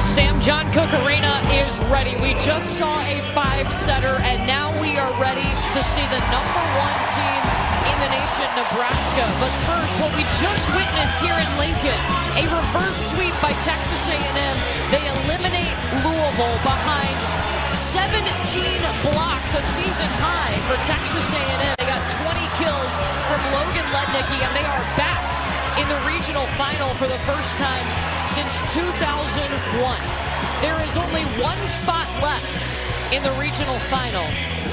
Sam John Cook Arena is ready. We just saw a 5-setter, and now we are ready to see the #1 team in the nation, Nebraska. But first, what we just witnessed here in Lincoln, a reverse sweep by Texas A&M. They eliminate Louisville behind 17 blocks, a season high for Texas A&M. They got 20 kills from Logan Lednicki, and they are back in the regional final for the first time since 2001. There is only one spot left in the regional final,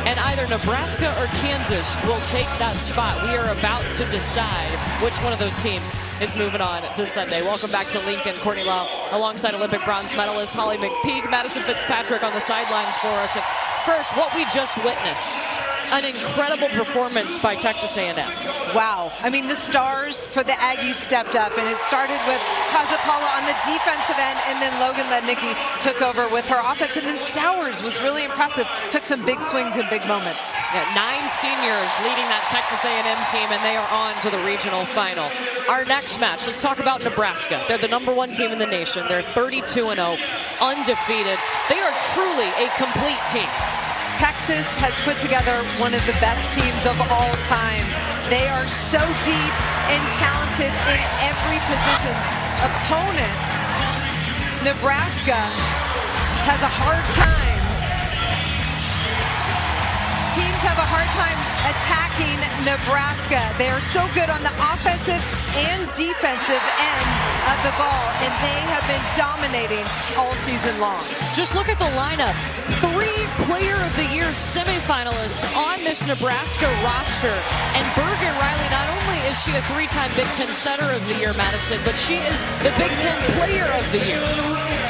and either Nebraska or Kansas will take that spot. We are about to decide which one of those teams is moving on to Sunday. Welcome back to Lincoln. Courtney Lau alongside Olympic bronze medalist Holly McPeak, Madison Fitzpatrick on the sidelines for us. And first, what we just witnessed, an incredible performance by Texas A&M. Wow. I mean, the stars for the Aggies stepped up, and it started with Kazapala on the defensive end, and then Logan Lednicki took over with her offense, and then Stowers was really impressive, took some big swings and big moments. Yeah, 9 seniors leading that Texas A&M team, and they are on to the regional final. Our next match, let's talk about Nebraska. They're the #1 team in the nation. They're 32-0, undefeated. They are truly a complete team. Texas has put together one of the best teams of all time. They are so deep and talented in every position. Opponent, Nebraska, has a hard time. Teams have a hard time attacking Nebraska. They are so good on the offensive and defensive end of the ball, and they have been dominating all season long. Just look at the lineup. 3 Player of the Year semifinalists on this Nebraska roster. And Bergen Riley, not only is she a 3-time Big Ten Center of the Year, Madison, but she is the Big Ten Player of the Year.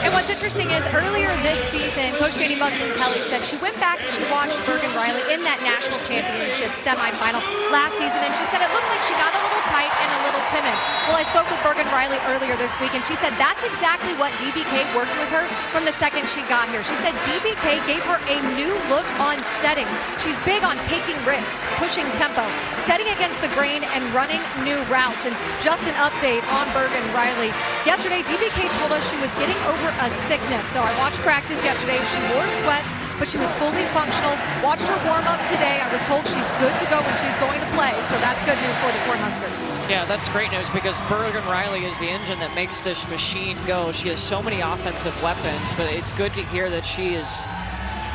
And what's interesting is earlier this season, Coach Janie Musman-Kelly said she went back and she watched Bergen Riley in that national championship semifinal last season, and she said it looked like she got a little tight and a little timid. Well, I spoke with Bergen Riley earlier this week, and she said that's exactly what DBK worked with her from the second she got here. She said DBK gave her a new look on setting. She's big on taking risks, pushing tempo, setting against the grain, and running new routes. And just an update on Bergen Riley. Yesterday, DBK told us she was getting over a sickness. So I watched practice yesterday. She wore sweats, but she was fully functional. Watched her warm up today. I was told she's good to go when she's going to play. So that's good news for the Cornhuskers. Yeah, that's great news because Bergen Riley is the engine that makes this machine go. She has so many offensive weapons, but it's good to hear that she is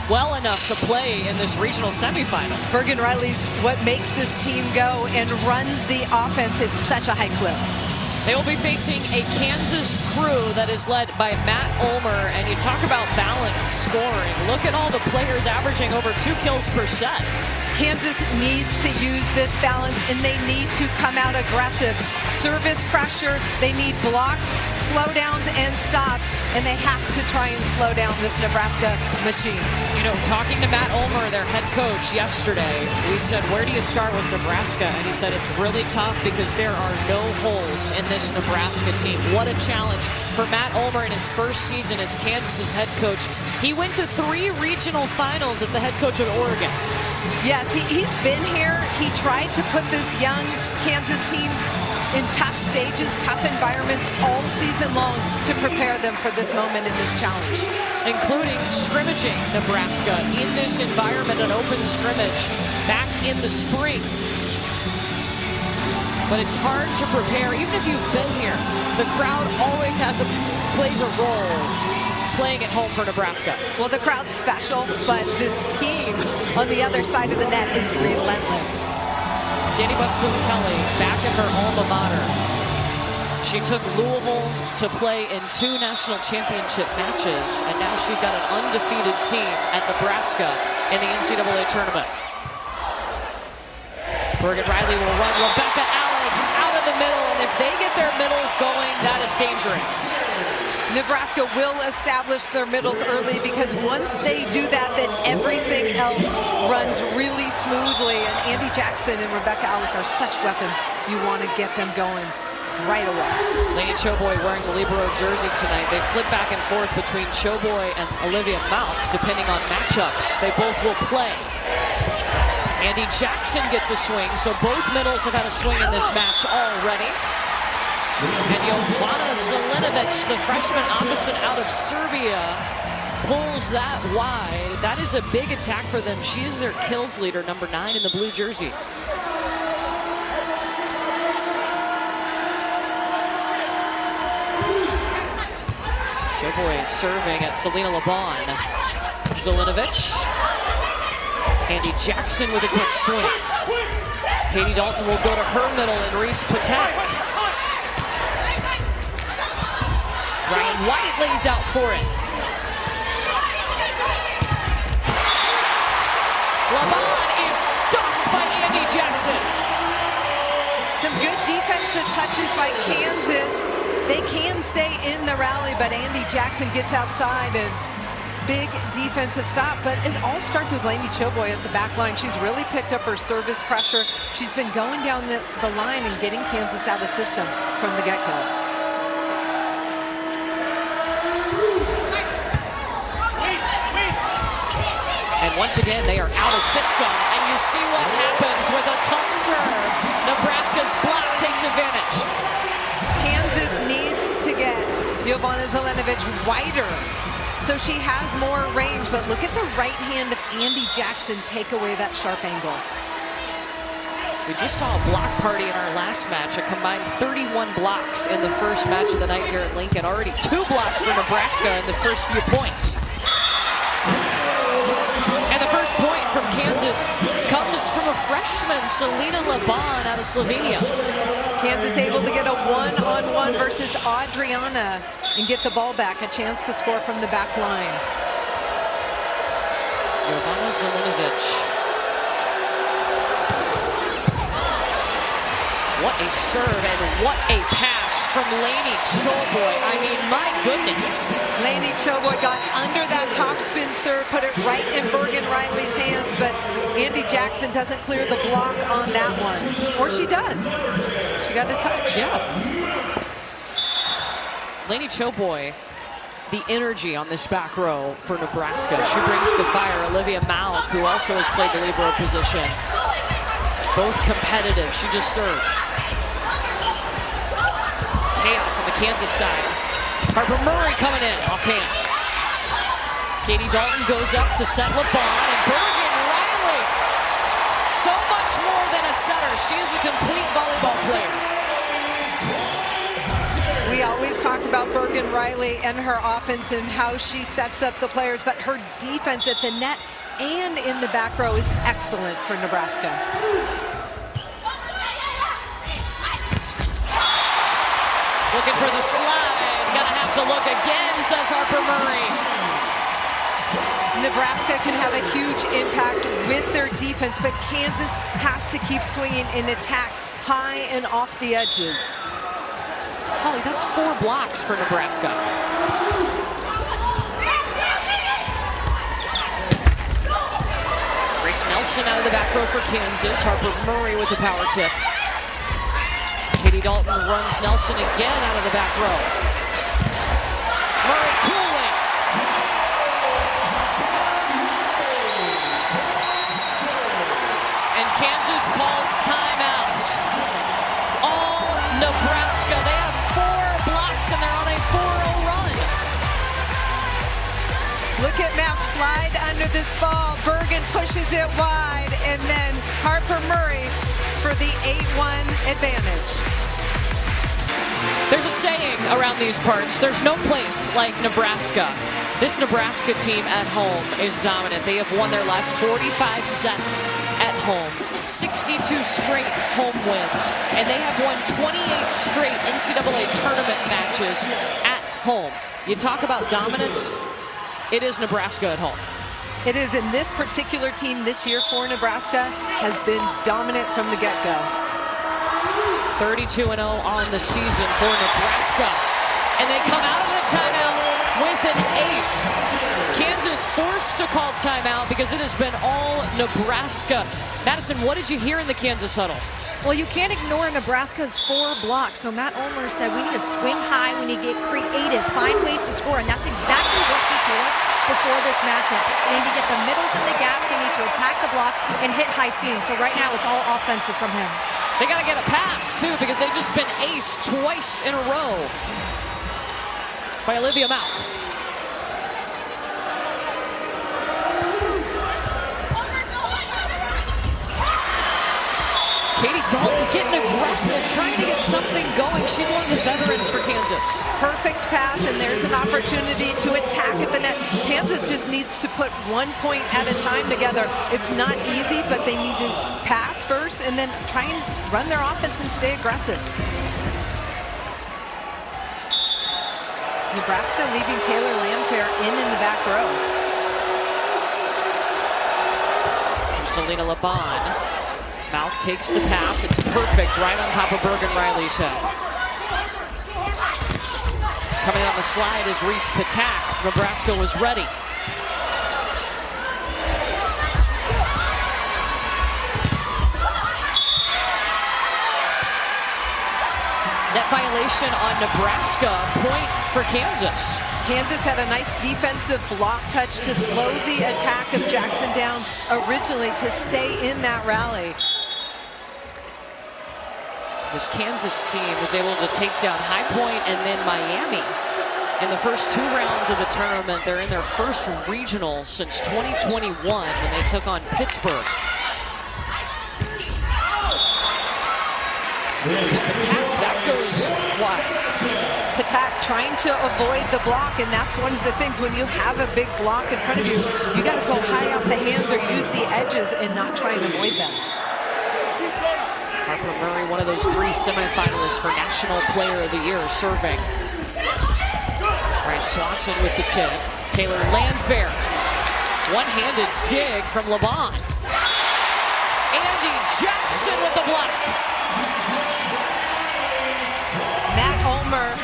well enough to play in this regional semifinal. Bergen Riley's what makes this team go and runs the offense at such a high clip. They will be facing a Kansas crew that is led by Matt Ulmer, and you talk about balanced scoring. Look at all the players averaging over 2 kills per set. Kansas needs to use this balance, and they need to come out aggressive. Service pressure, they need blocked slowdowns and stops, and they have to try and slow down this Nebraska machine. You know, talking to Matt Ulmer, their head coach, yesterday, we said, where do you start with Nebraska? And he said, it's really tough because there are no holes in this Nebraska team. What a challenge for Matt Ulmer in his first season as Kansas's head coach. He went to 3 regional finals as the head coach of Oregon. Yes, he's been here. He tried to put this young Kansas team in tough stages, tough environments all season long to prepare them for this moment in this challenge. Including scrimmaging Nebraska in this environment, an open scrimmage back in the spring. But it's hard to prepare, even if you've been here. The crowd always plays a role playing at home for Nebraska. Well, the crowd's special, but this team on the other side of the net is relentless. Janie Musman-Kelly back at her alma mater. She took Louisville to play in 2 national championship matches, and now she's got an undefeated team at Nebraska in the NCAA tournament. Bergen Riley will run Rebecca Alec out of the middle, and if they get their middles going, that is dangerous. Nebraska will establish their middles early because once they do that, then everything else runs really smoothly. And Andi Jackson and Rebecca Alec are such weapons. You want to get them going right away. Lainey Choboy wearing the libero jersey tonight. They flip back and forth between Choboy and Olivia Mount, depending on matchups. They both will play. Andi Jackson gets a swing, so both middles have had a swing in this match already. And Jovana Selinovic, the freshman opposite out of Serbia, pulls that wide. That is a big attack for them. She is their kills leader, number 9 in the blue jersey. Choboy serving at Selena Laban. Zelinovic. Andi Jackson with a quick swing. Katie Dalton will go to her middle and Reese Patek. Ryan White lays out for it. Laban is stopped by Andi Jackson. Some good defensive touches by Kansas. They can stay in the rally, but Andi Jackson gets outside and big defensive stop. But it all starts with Lainey Choboy at the back line. She's really picked up her service pressure. She's been going down the line and getting Kansas out of system from the get-go. And once again, they are out of system. And you see what happens with a tough serve. Nebraska's block takes advantage. Kansas needs to get Jovana Zelinovic wider so she has more range. But look at the right hand of Andi Jackson take away that sharp angle. We just saw a block party in our last match, a combined 31 blocks in the first match of the night here at Lincoln. Already 2 blocks for Nebraska in the first few points. And the first point from Kansas comes from a freshman, Selena Laban out of Slovenia. Kansas able to get a one-on-one versus Adriana and get the ball back, a chance to score from the back line. Jovana Zelinovic. What a serve and what a pass from Lainey Choboy. I mean, my goodness. Lainey Choboy got under that topspin serve, put it right in Bergen Riley's hands, but Andi Jackson doesn't clear the block on that one. Or she does. She got a touch. Yeah. Lainey Choboy, the energy on this back row for Nebraska. She brings the fire. Olivia Malk, who also has played the libero position. Both competitive. She just served. Chaos on the Kansas side. Harper Murray coming in off hands. Katie Dalton goes up to set LeBon, and Bergen Riley. So much more than a setter. She is a complete volleyball player. We always talk about Bergen Riley and her offense and how she sets up the players, but her defense at the net and in the back row is excellent for Nebraska. Looking for the slide. Gonna have to look again, says Harper Murray. Nebraska can have a huge impact with their defense, but Kansas has to keep swinging in attack high and off the edges. Holly, that's 4 blocks for Nebraska. Grace Nelson out of the back row for Kansas. Harper Murray with the power tip. Katie Dalton runs Nelson again out of the back row. Murray tooling. And Kansas calls timeout. All Nebraska. They have 4 blocks and they're on a 4-0 run. Look at Malk slide under this ball. Bergen pushes it wide, and then Harper Murray for the 8-1 advantage. There's a saying around these parts, there's no place like Nebraska. This Nebraska team at home is dominant. They have won their last 45 sets at home, 62 straight home wins, and they have won 28 straight NCAA tournament matches at home. You talk about dominance, it is Nebraska at home. It is, and this particular team this year for Nebraska has been dominant from the get-go. 32-0 on the season for Nebraska. And they come out of the timeout with an ace. Kansas forced to call timeout because it has been all Nebraska. Madison, what did you hear in the Kansas huddle? Well, you can't ignore Nebraska's 4 blocks. So Matt Ulmer said we need to swing high, we need to get creative, find ways to score. And that's exactly what he told us before this matchup. They need to get the middles and the gaps. They need to attack the block and hit high seams. So right now it's all offensive from him. They got to get a pass, too, because they've just been aced twice in a row by Olivia Malk. Katie Dalton getting aggressive, trying to get something going. She's one of the veterans for Kansas. Perfect pass, and there's an opportunity to attack at the net. Kansas just needs to put 1 point at a time together. It's not easy, but they need to pass first and then try and run their offense and stay aggressive. Nebraska leaving Taylor Landfair in the back row. Selena Laban. Malk takes the pass. It's perfect right on top of Bergen Riley's head. Coming on the slide is Reese Patak. Nebraska was ready. Net violation on Nebraska. Point for Kansas. Kansas had a nice defensive block touch to slow the attack of Jackson down originally to stay in that rally. This Kansas team was able to take down High Point and then Miami in the first 2 rounds of the tournament. They're in their first regional since 2021 when they took on Pittsburgh. That goes wide. Patak trying to avoid the block, and that's one of the things when you have a big block in front of you, you got to go high off the hands or use the edges and not try and avoid them. Harper Murray, one of those 3 semifinalists for National Player of the Year, serving. Ryan Swanson with the tip. Taylor Landfair. One-handed dig from Laban. Andi Jackson with the block. Matt Ulmer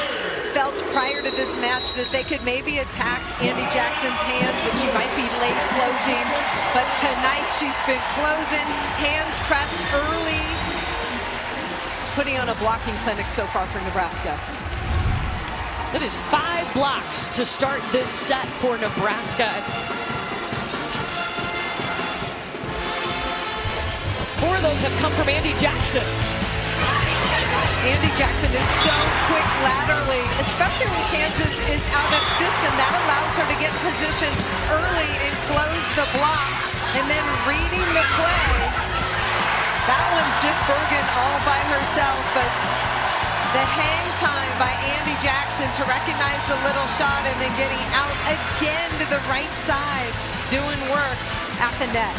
felt prior to this match that they could maybe attack Andi Jackson's hands, that she might be late closing, but tonight she's been closing, hands pressed early, putting on a blocking clinic so far for Nebraska. That is 5 blocks to start this set for Nebraska. 4 of those have come from Andi Jackson. Andi Jackson is so quick laterally, especially when Kansas is out of system. That allows her to get in position early and close the block, and then reading the play. That one's just Bergen all by herself, but the hang time by Andi Jackson to recognize the little shot and then getting out again to the right side, doing work at the net.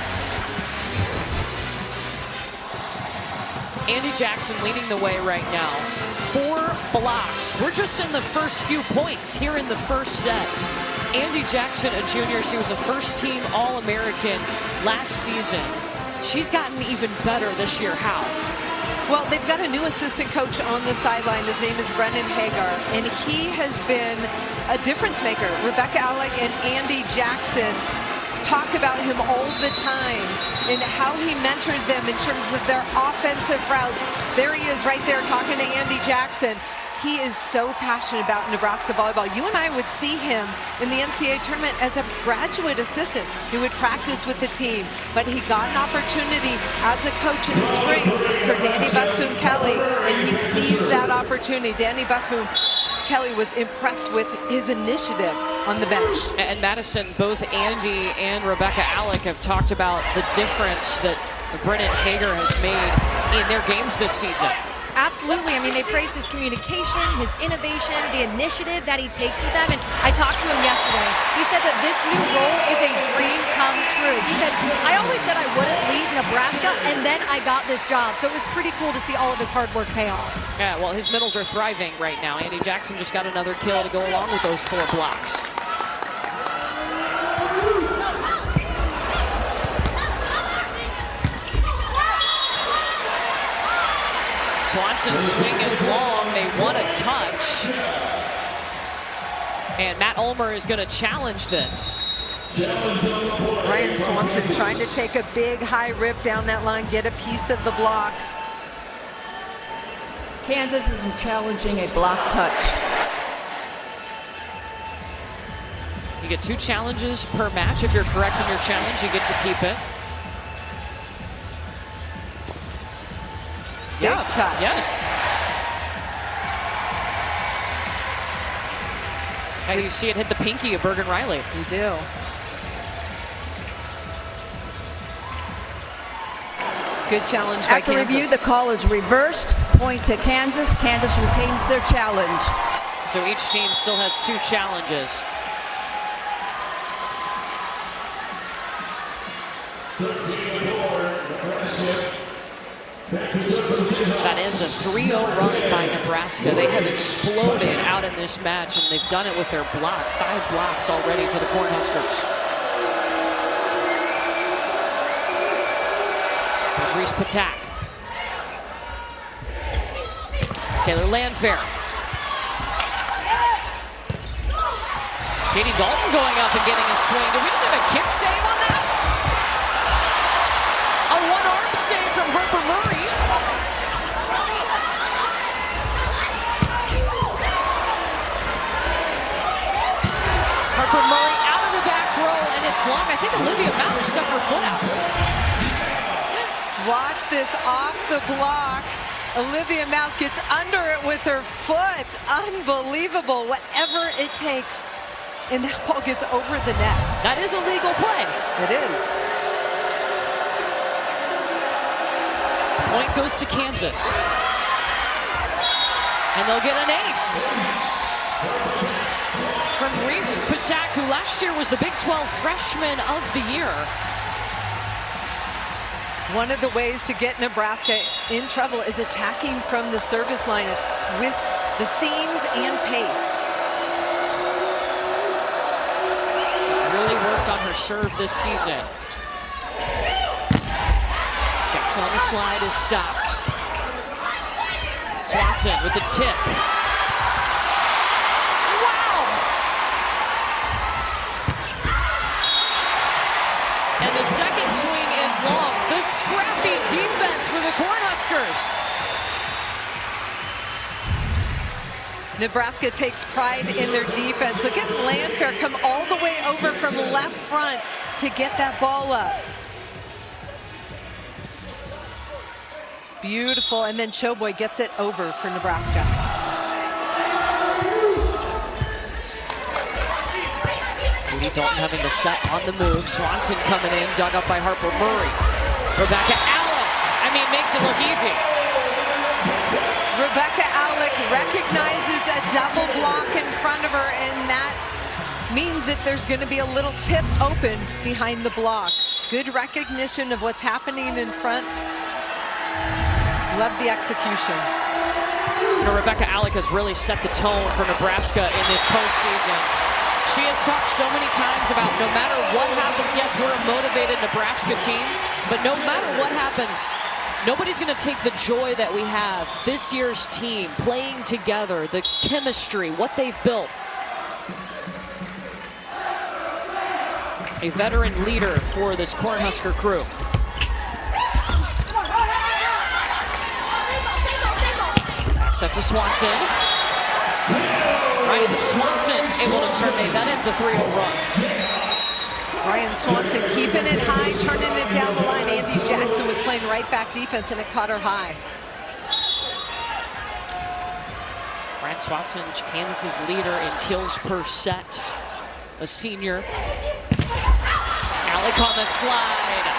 Andi Jackson leading the way right now. 4 blocks. We're just in the first few points here in the first set. Andi Jackson, a junior, she was a first-team All-American last season. She's gotten even better this year. How? Well, they've got a new assistant coach on the sideline. His name is Brendan Hagar, and he has been a difference maker. Rebecca Alec and Andi Jackson talk about him all the time and how he mentors them in terms of their offensive routes. There he is right there talking to Andi Jackson. He is so passionate about Nebraska volleyball. You and I would see him in the NCAA tournament as a graduate assistant. He would practice with the team, but he got an opportunity as a coach in the spring for Danny Busboom Kelly, and he seized that opportunity. Danny Busboom Kelly was impressed with his initiative on the bench. And Madison, both Andi and Rebecca Alec have talked about the difference that Brendan Hagar has made in their games this season. Absolutely. I mean, they praised his communication, his innovation, the initiative that he takes with them. And I talked to him yesterday. He said that this new role is a dream come true. He said, I always said I wouldn't leave Nebraska, and then I got this job. So it was pretty cool to see all of his hard work pay off. Yeah, well, his middles are thriving right now. Andi Jackson just got another kill to go along with those 4 blocks. Swanson's swing is long. They want a touch. And Matt Ulmer is going to challenge this. Ryan Swanson trying to take a big high rip down that line, get a piece of the block. Kansas is challenging a block touch. You get 2 challenges per match. If you're correct in your challenge, you get to keep it. Big touch. Yes. And you see it hit the pinky of Bergen Riley. You do. Good challenge by After Kansas. review, the call is reversed. Point to Kansas. Kansas retains their challenge. So each team still has 2 challenges. That ends a 3-0 run by Nebraska. They have exploded out in this match, and they've done it with their block. 5 blocks already for the Cornhuskers. There's Reese Patak. Taylor Landfair. Katie Dalton going up and getting a swing. Did we just have a kick save on that? A one-arm save from Harper Murray. Harper Murray out of the back row, and it's long. I think Olivia Mountain stuck her foot out. Watch this off the block. Olivia Mount gets under it with her foot. Unbelievable. Whatever it takes. And that ball gets over the net. That is a legal play. It is. Point goes to Kansas. And they'll get an ace from Reese Patak, who last year was the Big 12 Freshman of the Year. One of the ways to get Nebraska in trouble is attacking from the service line with the seams and pace. Really worked on her serve this season. Jackson on the slide is stopped. Swanson with the tip. Wow! And the second swing is long. The scrappy defense for the Cornhuskers. Nebraska takes pride in their defense. Look at Landfair come all the way over from left front to get that ball up. Beautiful, and then Choboy gets it over for Nebraska. Judy Dalton having the set on the move. Swanson coming in, dug up by Harper Murray. Rebecca Allen, makes it look easy. Rebecca Alec recognizes a double block in front of her, and that means that there's going to be a little tip open behind the block. Good recognition of what's happening in front. Love the execution. Rebecca Alec has really set the tone for Nebraska in this postseason. She has talked so many times about no matter what happens, yes, we're a motivated Nebraska team, but no matter what happens, nobody's going to take the joy that we have. This year's team playing together, the chemistry, what they've built. A veteran leader for this Cornhusker crew. Set to Swanson. Ryan Swanson able to terminate. That ends a 3-0 run. Ryan Swanson keeping it high, turning it down the line. Andi Jackson was playing right back defense, and it caught her high. Ryan Swanson, Kansas's leader in kills per set, a senior. Alec on the slide.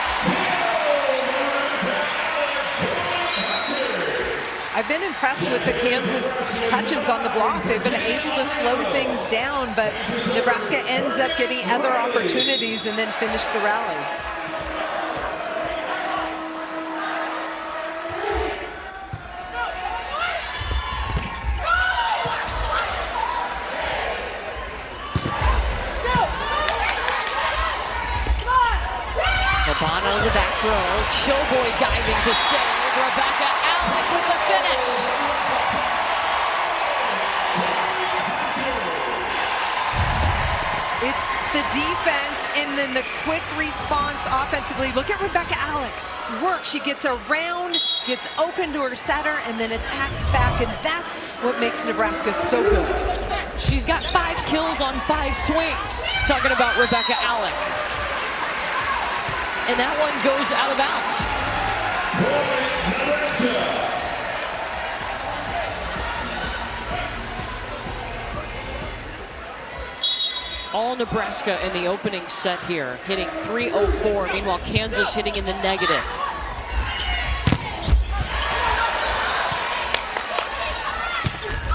I've been impressed with the Kansas touches on the block. They've been able to slow things down, but Nebraska ends up getting other opportunities and then finish the rally. Labano in the back row. Choboy diving to save. Rebecca Alec with the finish. It's the defense and then the quick response offensively. Look at Rebecca Alec. Work. She gets around, gets open to her setter, and then attacks back, and that's what makes Nebraska so good. She's got 5 kills on 5 swings. Talking about Rebecca Alec. And that one goes out of bounds. All Nebraska in the opening set here, hitting .304. Meanwhile, Kansas hitting in the negative.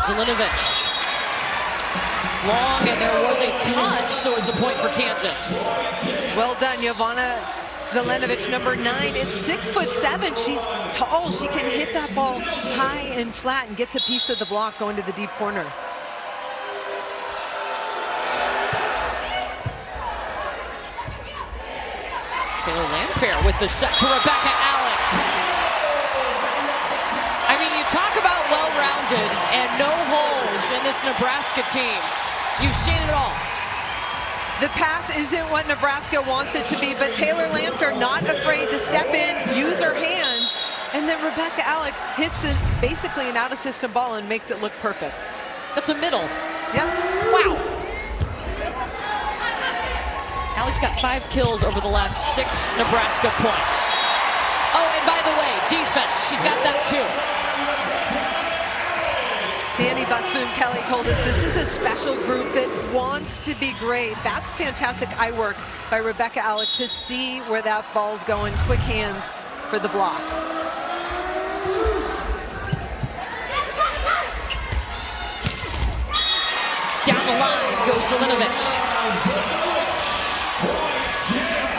Zelinovic. Long, and there was a touch, so it's a point for Kansas. Well done, Jovana Zelinovic, number 9. It's 6'7". She's tall. She can hit that ball high and flat and gets a piece of the block going to the deep corner. Taylor Landfair with the set to Rebecca Alec. I mean, you talk about well-rounded and no holes in this Nebraska team. You've seen it all. The pass isn't what Nebraska wants it to be, but Taylor Landfair not afraid to step in, use her hands, and then Rebecca Alec hits it, basically an out-of-system ball, and makes it look perfect. That's a middle. Yep. Wow. Alec's got 5 kills over the last 6 Nebraska points. Oh, and by the way, defense. She's got that too. Danny Busboom-Kelly told us this is a special group that wants to be great. That's fantastic eye work by Rebecca Alec to see where that ball's going. Quick hands for the block. Down the line goes Zelinovic.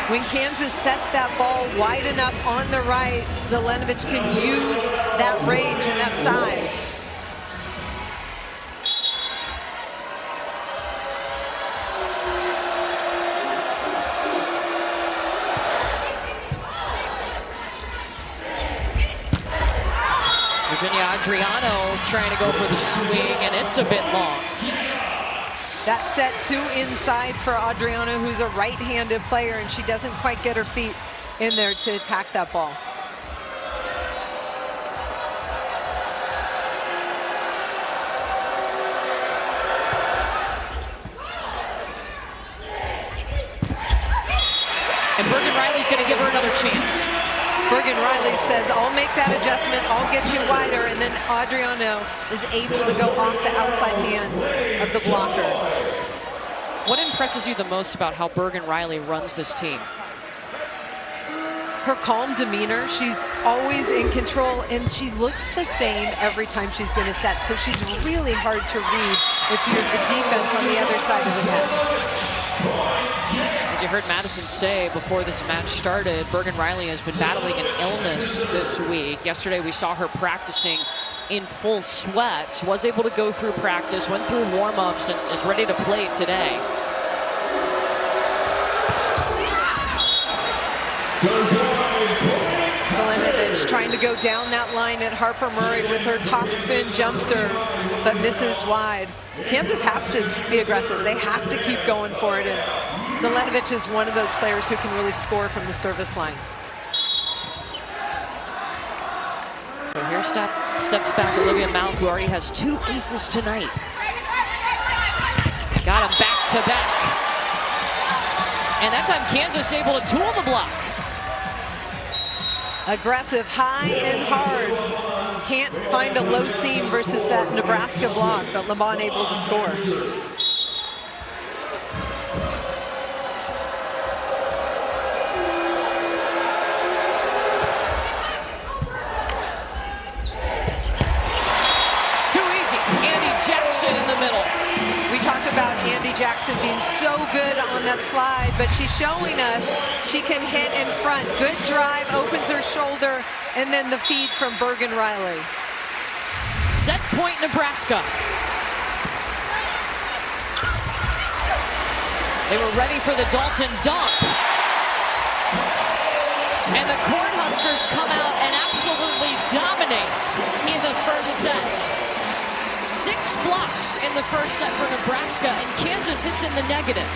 When Kansas sets that ball wide enough on the right, Zelinovic can use that range and that size. Virginia Adriano trying to go for the swing, and it's a bit long. That set 2 inside for Adriano, who's a right-handed player, and she doesn't quite get her feet in there to attack that ball. And Bergen Riley's going to give her another chance. Bergen Riley says, I'll make that adjustment, I'll get you wider, and then Adriano is able to go off the outside hand of the blocker. What impresses you the most about how Bergen Riley runs this team? Her calm demeanor. She's always in control, and she looks the same every time she's going to set. So she's really hard to read if you're the defense on the other side of the net. As you heard Madison say before this match started, Bergen Riley has been battling an illness this week. Yesterday we saw her practicing in full sweats, was able to go through practice, went through warm-ups, and is ready to play today. Zelinovic trying to go down that line at Harper Murray with her topspin jump serve, but misses wide. Kansas has to be aggressive. They have to keep going for it, and Zelinovic is one of those players who can really score from the service line. So here steps back Olivia Malk, who already has 2 aces tonight. Got him back to back. And that time Kansas able to tool the block. Aggressive, high and hard. Can't find a low seam versus that Nebraska block, but Lamont able to score. In the middle. We talk about Andi Jackson being so good on that slide, but she's showing us she can hit in front. Good drive, opens her shoulder, and then the feed from Bergen Riley. Set point Nebraska. They were ready for the Dalton dunk. And the Cornhuskers come out and absolutely dominate in the first set. 6 blocks in the first set for Nebraska, and Kansas hits in the negative.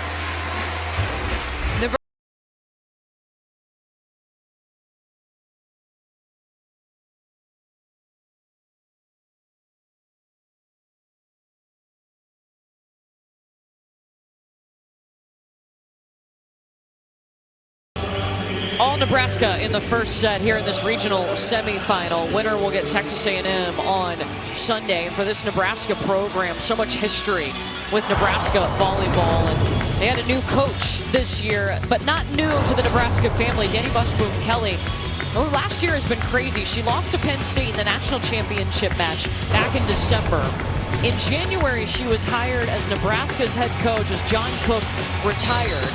All Nebraska in the first set here in this regional semifinal. Winner will get Texas A&M on Sunday. For this Nebraska program, so much history with Nebraska volleyball, and they had a new coach this year, but not new to the Nebraska family. Dani Busboom-Kelly, her last year has been crazy. She lost to Penn State in the national championship match back in December. In January, she was hired as Nebraska's head coach as John Cook retired.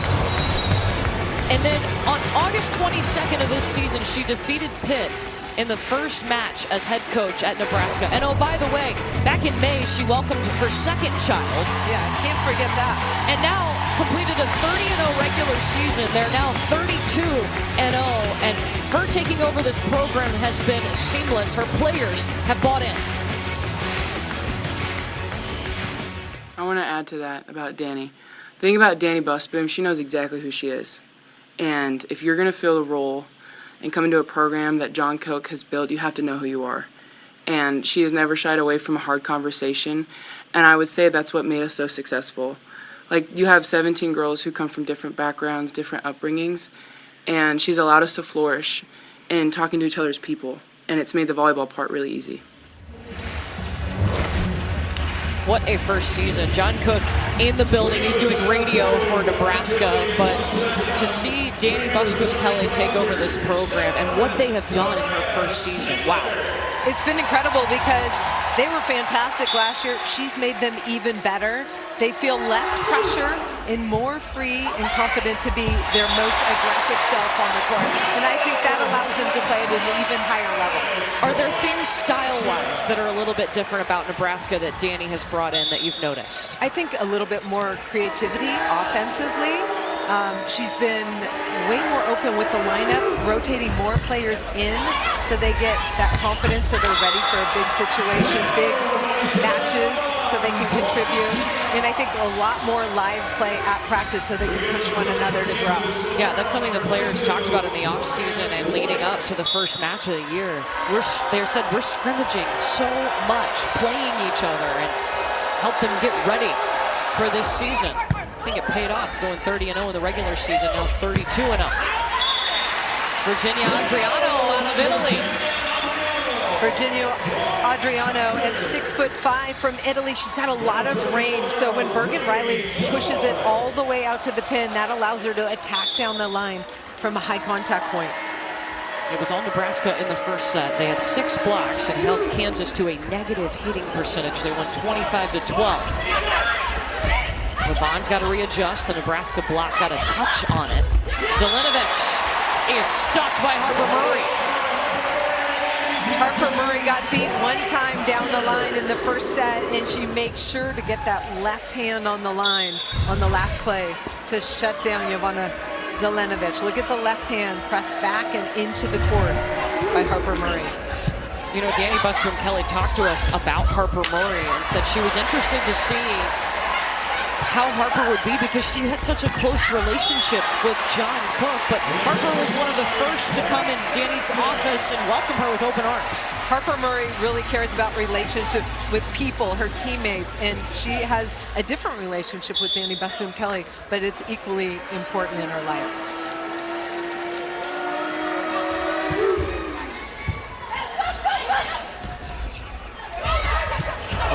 And then on August 22nd of this season, she defeated Pitt in the first match as head coach at Nebraska. And oh, by the way, back in May, she welcomed her second child. Yeah, can't forget that. And now completed a 30-0 regular season. They're now 32-0. And her taking over this program has been seamless. Her players have bought in. I want to add to that about Dani. The thing about Dani Busboom, she knows exactly who she is. And if you're going to fill the role and come into a program that John Cook has built, you have to know who you are. And she has never shied away from a hard conversation. And I would say that's what made us so successful. Like, you have 17 girls who come from different backgrounds, different upbringings, and she's allowed us to flourish in talking to each other as people. And it's made the volleyball part really easy. What a first season. John Cook in the building. He's doing radio for Nebraska. But to see Dani Busboom-Kelly take over this program and what they have done in her first season, wow. It's been incredible because they were fantastic last year. She's made them even better. They feel less pressure and more free and confident to be their most aggressive self on the court. And I think that allows them to play at an even higher level. Are there things style-wise that are a little bit different about Nebraska that Dani has brought in that you've noticed? I think a little bit more creativity offensively. She's been way more open with the lineup, rotating more players in so they get that confidence so they're ready for a big situation, big matches, so they can contribute. And I think a lot more live play at practice so they can push one another to grow. Yeah, that's something the players talked about in the offseason and leading up to the first match of the year. They said we're scrimmaging so much, playing each other, and help them get ready for this season. I think it paid off, going 30-0 in the regular season, now 32-0. Virginia Adriano out of Italy. Virginia Adriano at 6'5" from Italy. She's got a lot of range. So when Bergen Riley pushes it all the way out to the pin, that allows her to attack down the line from a high contact point. It was all Nebraska in the first set. They had 6 blocks and held Kansas to a negative hitting percentage. They won 25-12. Levon's got to readjust. The Nebraska block got a touch on it. Zelenovic is stopped by Harper Murray. Harper Murray got beat one time down the line in the first set, and she makes sure to get that left hand on the line on the last play to shut down Jovana Zelenovic. Look at the left hand pressed back and into the court by Harper Murray. You know, Dani Busboom-Kelly talked to us about Harper Murray and said she was interested to see how Harper would be because she had such a close relationship with John Cook, but Harper was one of the first to come in Dani's office and welcome her with open arms. Harper Murray really cares about relationships with people, her teammates, and she has a different relationship with Dani Busboom-Kelly, but it's equally important in her life.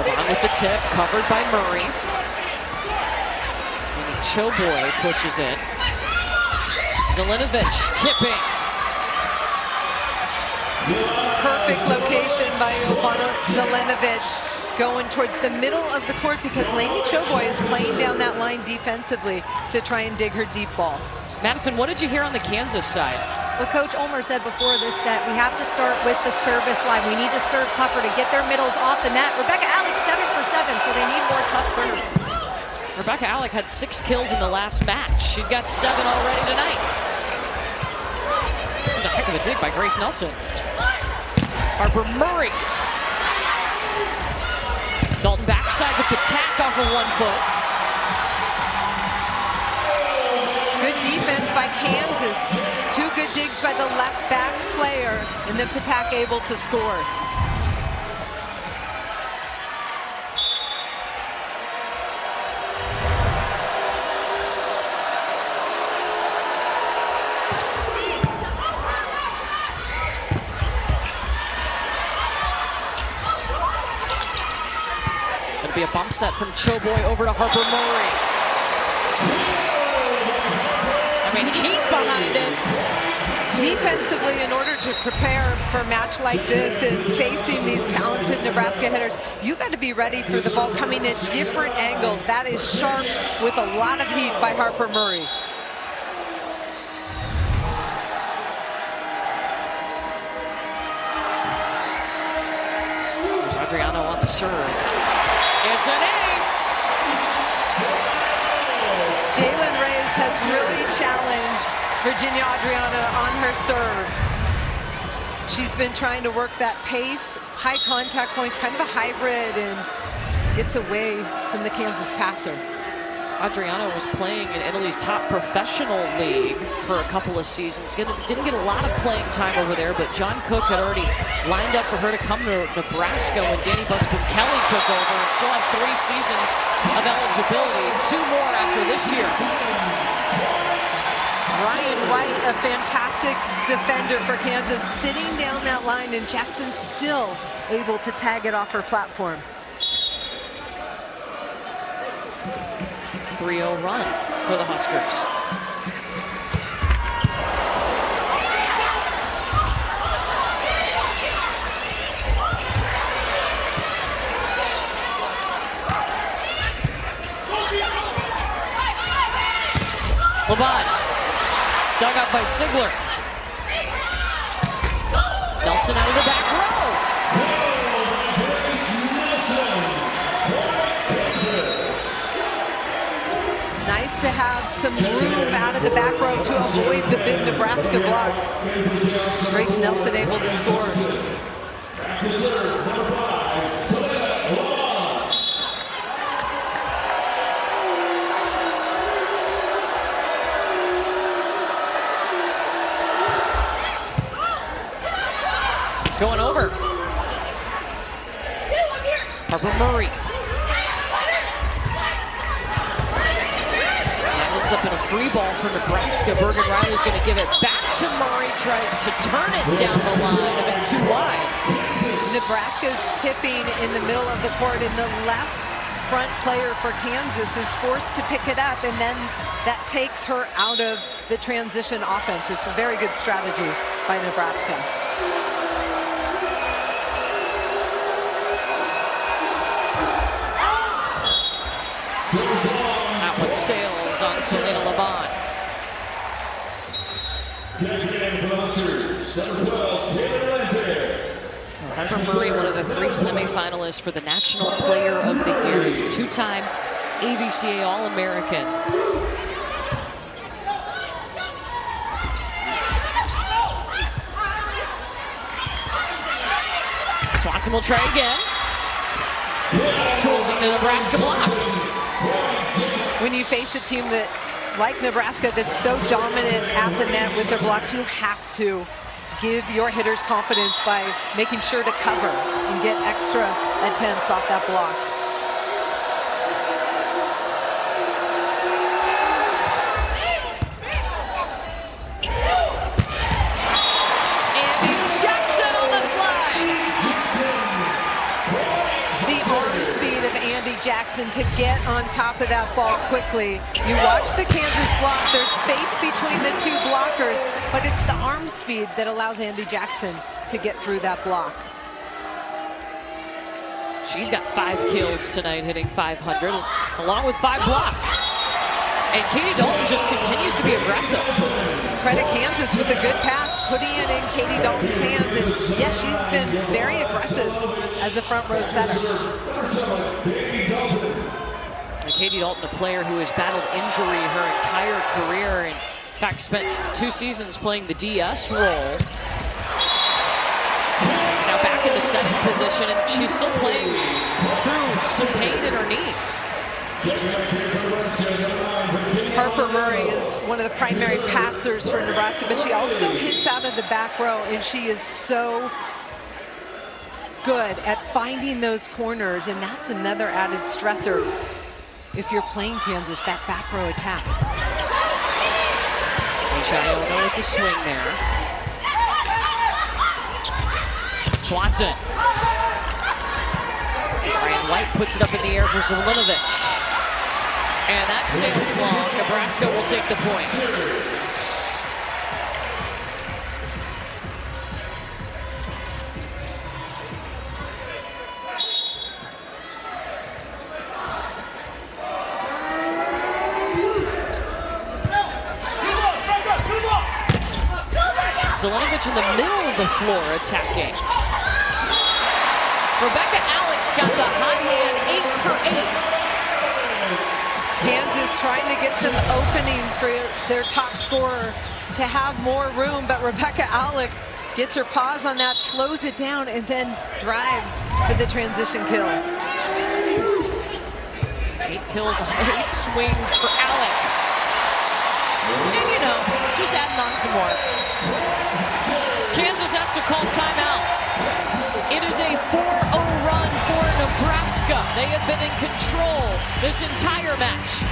Along with the tip, covered by Murray. Choboy pushes it. Zelenovic tipping. Perfect location by Jovana Zelenovic going towards the middle of the court because Lainey Choboy is playing down that line defensively to try and dig her deep ball. Madison, what did you hear on the Kansas side? What Coach Ulmer said before this set, we have to start with the service line. We need to serve tougher to get their middles off the net. Rebecca Alex 7 for 7, so they need more tough serves. Rebecca Alec had 6 kills in the last match. She's got 7 already tonight. That was a heck of a dig by Grace Nelson. Harper Murray. Dalton backside to Patak off of 1 foot. Good defense by Kansas. 2 good digs by the left back player, and then Patak able to score. Be a Bump set from Choboy over to Harper Murray. I mean, heat behind it. Defensively, in order to prepare for a match like this and facing these talented Nebraska hitters, you got to be ready for the ball coming in different angles. That is sharp with a lot of heat by Harper Murray. There's Adriano on the serve. It's an ace! Jalen Reyes has really challenged Virginia Adriana on her serve. She's been trying to work that pace, high contact points, kind of a hybrid, and gets away from the Kansas passer. Adriano was playing in Italy's top professional league for a couple of seasons. Didn't get a lot of playing time over there, but John Cook had already lined up for her to come to Nebraska when Danny Busby-Kelly took over. She'll have 3 seasons of eligibility, 2 more after this year. Ryan White, a fantastic defender for Kansas, sitting down that line, and Jackson still able to tag it off her platform. 3-0 run for the Huskers. Laban, dug up by Sigler. Nelson out of the back row. Nice to have some room out of the back row to avoid the big Nebraska block. Grace Nelson able to score. It's going over. Harper Murray. Ends up in a free ball for Nebraska. Bergen Riley's going to give it back to Murray. Tries to turn it down the line, a bit too wide. Nebraska's tipping in the middle of the court, and the left front player for Kansas is forced to pick it up, and then that takes her out of the transition offense. It's a very good strategy by Nebraska. That one sails on Selena Laban. Harper Murray, one of the 3 semifinalists for the National Player of the Year, is a 2-time ABCA All-American. Swanson will try again. Tooling the Nebraska block. When you face a team that, like Nebraska, that's so dominant at the net with their blocks, you have to give your hitters confidence by making sure to cover and get extra attempts off that block. Andi Jackson on the slide. The arm speed of Andi Jackson to get on top of that ball quickly. You watch the Kansas block, there's space between the 2 blockers, but it's the arm speed that allows Andi Jackson to get through that block. She's got 5 kills tonight, hitting .500, along with 5 blocks. And Katie Dalton just continues to be aggressive. Credit Kansas with a good pass, putting it in Katie Dalton's hands. And yes, she's been very aggressive as a front row setter. And Katie Dalton, a player who has battled injury her entire career, and in fact spent 2 seasons playing the DS role. Now back in the setting position, and she's still playing through some pain in her knee. Harper Murray is one of the primary passers for Nebraska, but she also hits out of the back row, and she is so good at finding those corners, and that's another added stressor if you're playing Kansas, that back row attack. Iona with the swing there. Swanson. Ryan White puts it up in the air for Zelinovic. And that sails long. Nebraska will take the point. Zelinovic in the middle of the floor attacking. Rebecca Alex got the hot hand, 8 for 8. Kansas trying to get some openings for their top scorer to have more room, but Rebecca Alex gets her paws on that, slows it down, and then drives for the transition kill. 8 kills on 8 swings for Alex. And you know, just adding on some more. Kansas has to call timeout. It is a 4-0 run for Nebraska. They have been in control this entire match.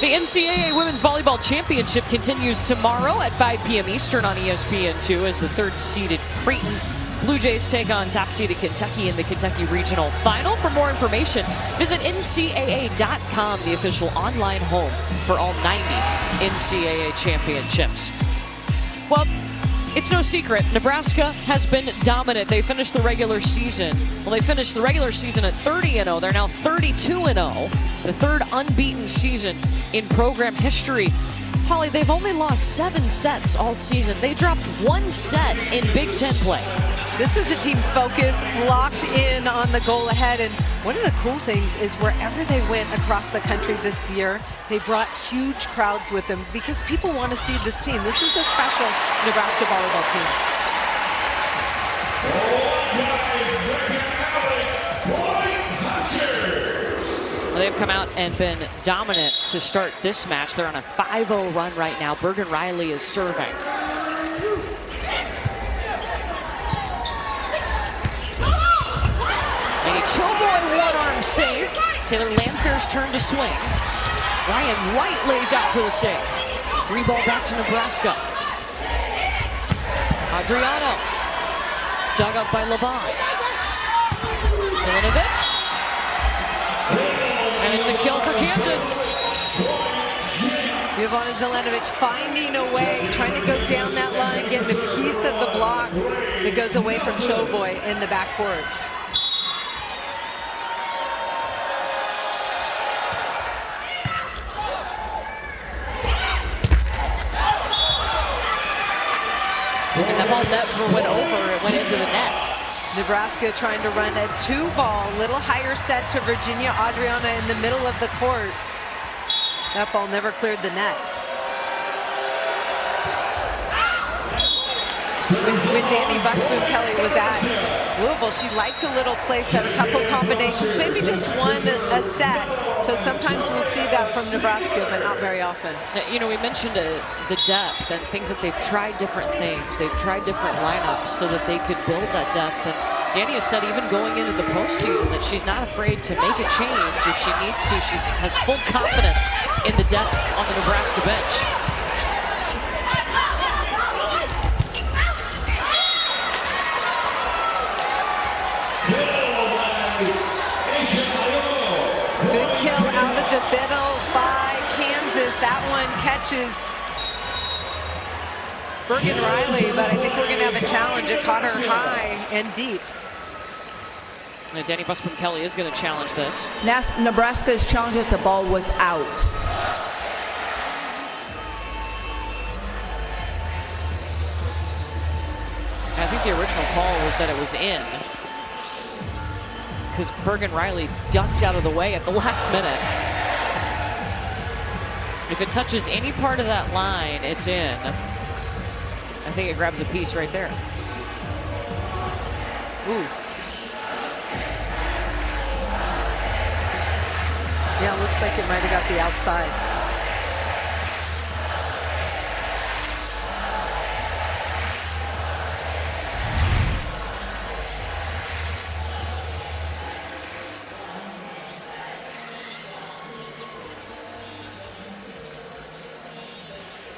The NCAA Women's Volleyball Championship continues tomorrow at 5 p.m. Eastern on ESPN2 as the third-seeded Creighton Blue Jays take on top-seeded Kentucky in the Kentucky Regional Final. For more information, visit NCAA.com, the official online home for all 90 NCAA championships. Well, it's no secret, Nebraska has been dominant. They finished the regular season. Well, they finished the regular season at 30-0. They're now 32-0, the third unbeaten season in program history. Holly, they've only lost 7 sets all season. They dropped 1 set in Big Ten play. This is a team focused, locked in on the goal ahead, and one of the cool things is wherever they went across the country this year, they brought huge crowds with them because people want to see this team. This is a special Nebraska volleyball team. They've come out and been dominant to start this match. They're on a 5-0 run right now. Bergen Riley is serving. A Choboy one-arm save. Taylor Landfair's turn to swing. Ryan White lays out for the save. 3 ball back to Nebraska. Adriano. Dug up by Levon. Zelinovic. And it's a kill for Kansas. Ivana Zelinovic finding a way, trying to go down that line, getting a piece of the block that goes away from Choboy in the backcourt. And that ball never went over, it went into the net. Nebraska trying to run a 2-ball, little higher set to Virginia Adriana in the middle of the court. That ball never cleared the net. When Danny Busboom Kelly was at Louisville, she liked a little play set, a couple combinations, maybe just one a set. So sometimes we'll see that from Nebraska, but not very often. You know, we mentioned the depth and things that they've tried different things. They've tried different lineups so that they could build that depth. And Danny has said even going into the postseason that she's not afraid to make a change if she needs to. She has full confidence in the depth on the Nebraska bench. Good kill out of the middle by Kansas. That one catches Bergen Riley, but I think we're going to have a challenge. It caught her high and deep. And Danny Busboom Kelly is going to challenge this. Nebraska's challenge if the ball was out. I think the original call was that it was in, because Bergen Riley ducked out of the way at the last minute. If it touches any part of that line, it's in. I think it grabs a piece right there. Ooh. Yeah, looks like it might have got the outside.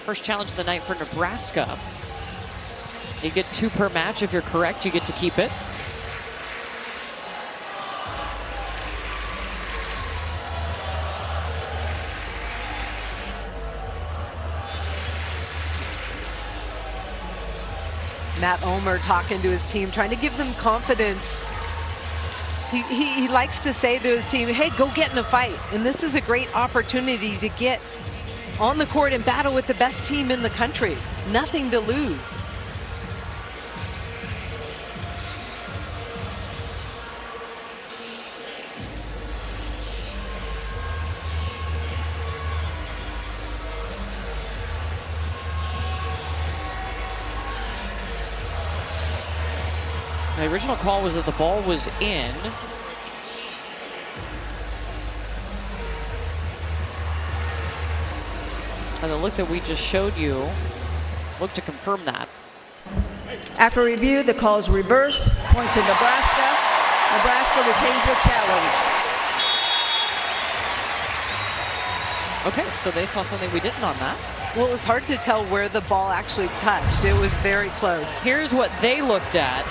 First challenge of the night for Nebraska. You get 2 per match. If you're correct, you get to keep it. Matt Ulmer talking to his team, trying to give them confidence. He likes to say to his team, hey, go get in a fight. And this is a great opportunity to get on the court and battle with the best team in the country. Nothing to lose. The original call was that the ball was in. And the look that we just showed you looked to confirm that. After review, the call is reversed. Point to Nebraska. Nebraska retains their challenge. Okay, so they saw something we didn't on that. Well, it was hard to tell where the ball actually touched. It was very close. Here's what they looked at.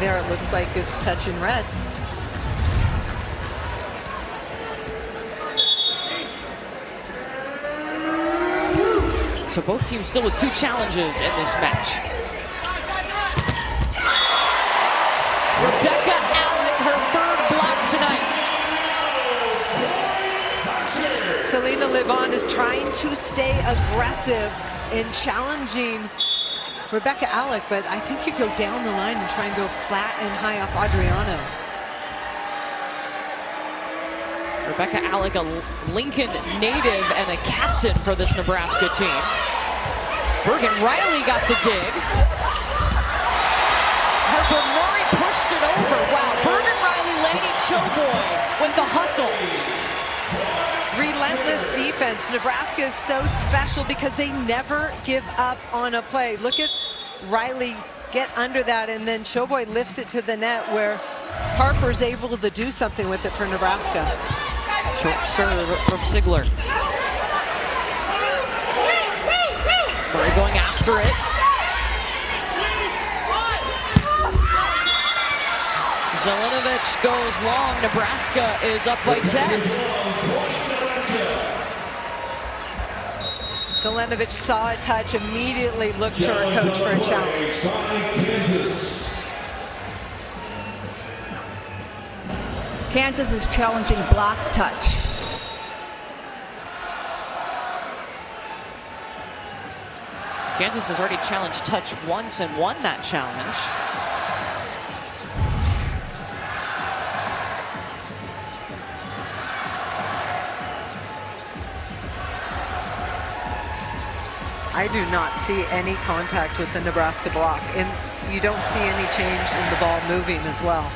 There it looks like it's touching red. So both teams still with 2 challenges in this match. Rebecca Alec, her 3rd block tonight. Selena Livon is trying to stay aggressive and challenging Rebecca Alec, but I think you go down the line and try and go flat and high off Adriano. Rebecca Alec, a Lincoln native and a captain for this Nebraska team. Bergen Riley got the dig. Harper Murray pushed it over. Wow, Bergen Riley, Lady Choboy with the hustle. Relentless defense. Nebraska is so special because they never give up on a play. Look at Riley get under that, and then Choboy lifts it to the net where Harper's able to do something with it for Nebraska. Short serve from Sigler. Murray going after it. Zelenovic goes long. Nebraska is up by 10. Zelenovic saw a touch, immediately looked to her coach for a challenge. Kansas is challenging block touch. Kansas has already challenged touch once and won that challenge. I do not see any contact with the Nebraska block, and you don't see any change in the ball moving as well.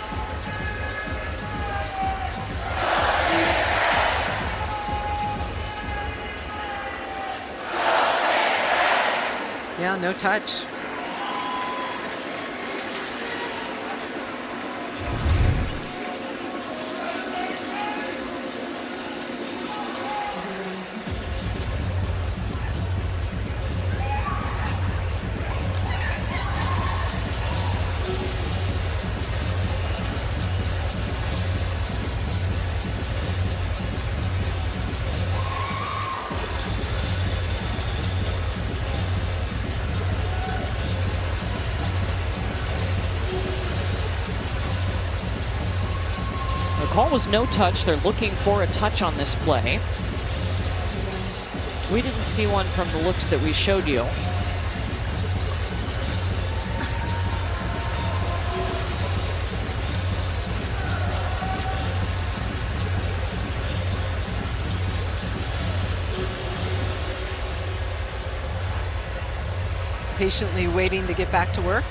Yeah, no touch. The call was no touch. They're looking for a touch on this play. We didn't see one from the looks that we showed you. Patiently waiting to get back to work.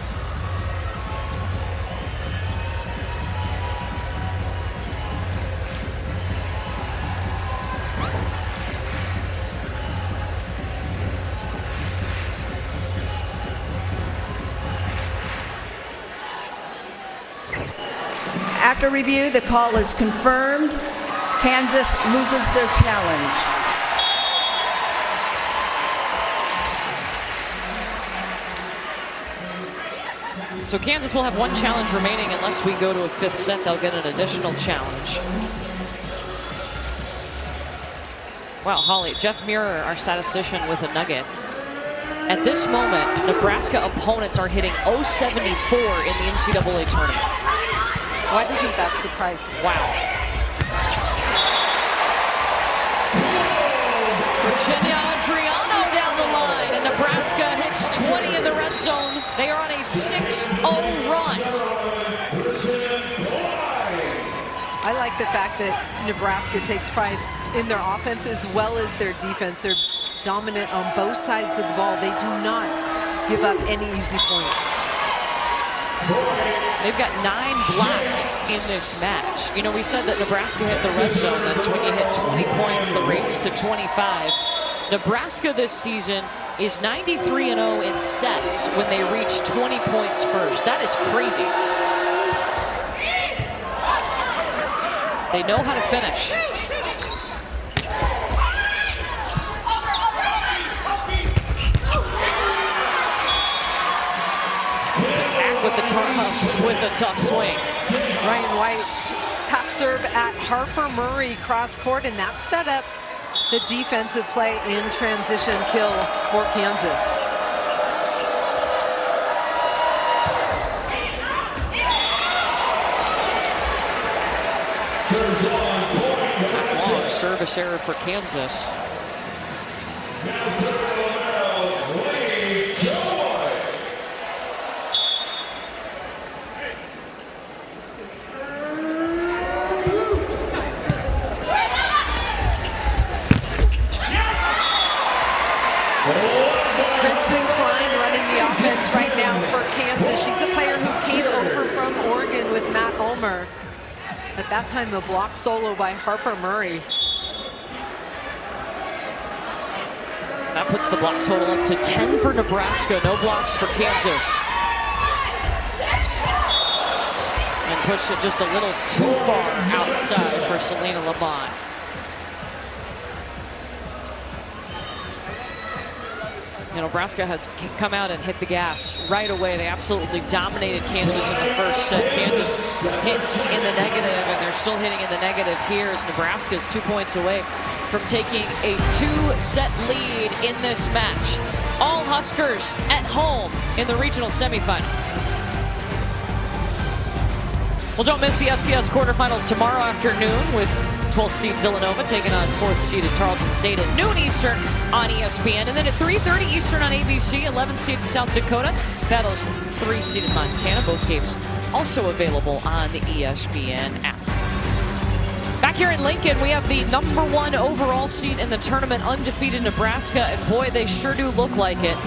After review, the call is confirmed. Kansas loses their challenge. So Kansas will have one challenge remaining. Unless we go to a 5th set, they'll get an additional challenge. Wow, Holly, Jeff Muir, our statistician, with a nugget. At this moment, Nebraska opponents are hitting .074 in the NCAA tournament. Why doesn't that surprise me? Wow. Virginia Adriano down the line, and Nebraska hits 20 in the red zone. They are on a 6-0 run. I like the fact that Nebraska takes pride in their offense as well as their defense. They're dominant on both sides of the ball. They do not give up any easy points. They've got 9 blocks in this match. You know, we said that Nebraska hit the red zone. That's when you hit 20 points, the race to 25. Nebraska this season is 93-0 in sets when they reach 20 points first. That is crazy. They know how to finish. With a tough swing. Ryan White, tough serve at Harper Murray cross court, and that set up the defensive play in transition kill for Kansas. That's long service error for Kansas. At that time, a block solo by Harper Murray. That puts the block total up to 10 for Nebraska. No blocks for Kansas. And pushed it just a little too far outside for Selena Lamont. Nebraska has come out and hit the gas right away. They absolutely dominated Kansas in the first set. Kansas hit in the negative, and they're still hitting in the negative here as Nebraska is 2 points away from taking a 2-set lead in this match. All Huskers at home in the regional semifinal. Well, don't miss the FCS quarterfinals tomorrow afternoon with 12th seed Villanova taking on 4th seeded Tarleton State at noon Eastern on ESPN. And then at 3:30 Eastern on ABC, 11th seeded South Dakota battles 3 seeded Montana. Both games also available on the ESPN app. Back here in Lincoln, we have the #1 overall seed in the tournament, undefeated Nebraska. And boy, they sure do look like it.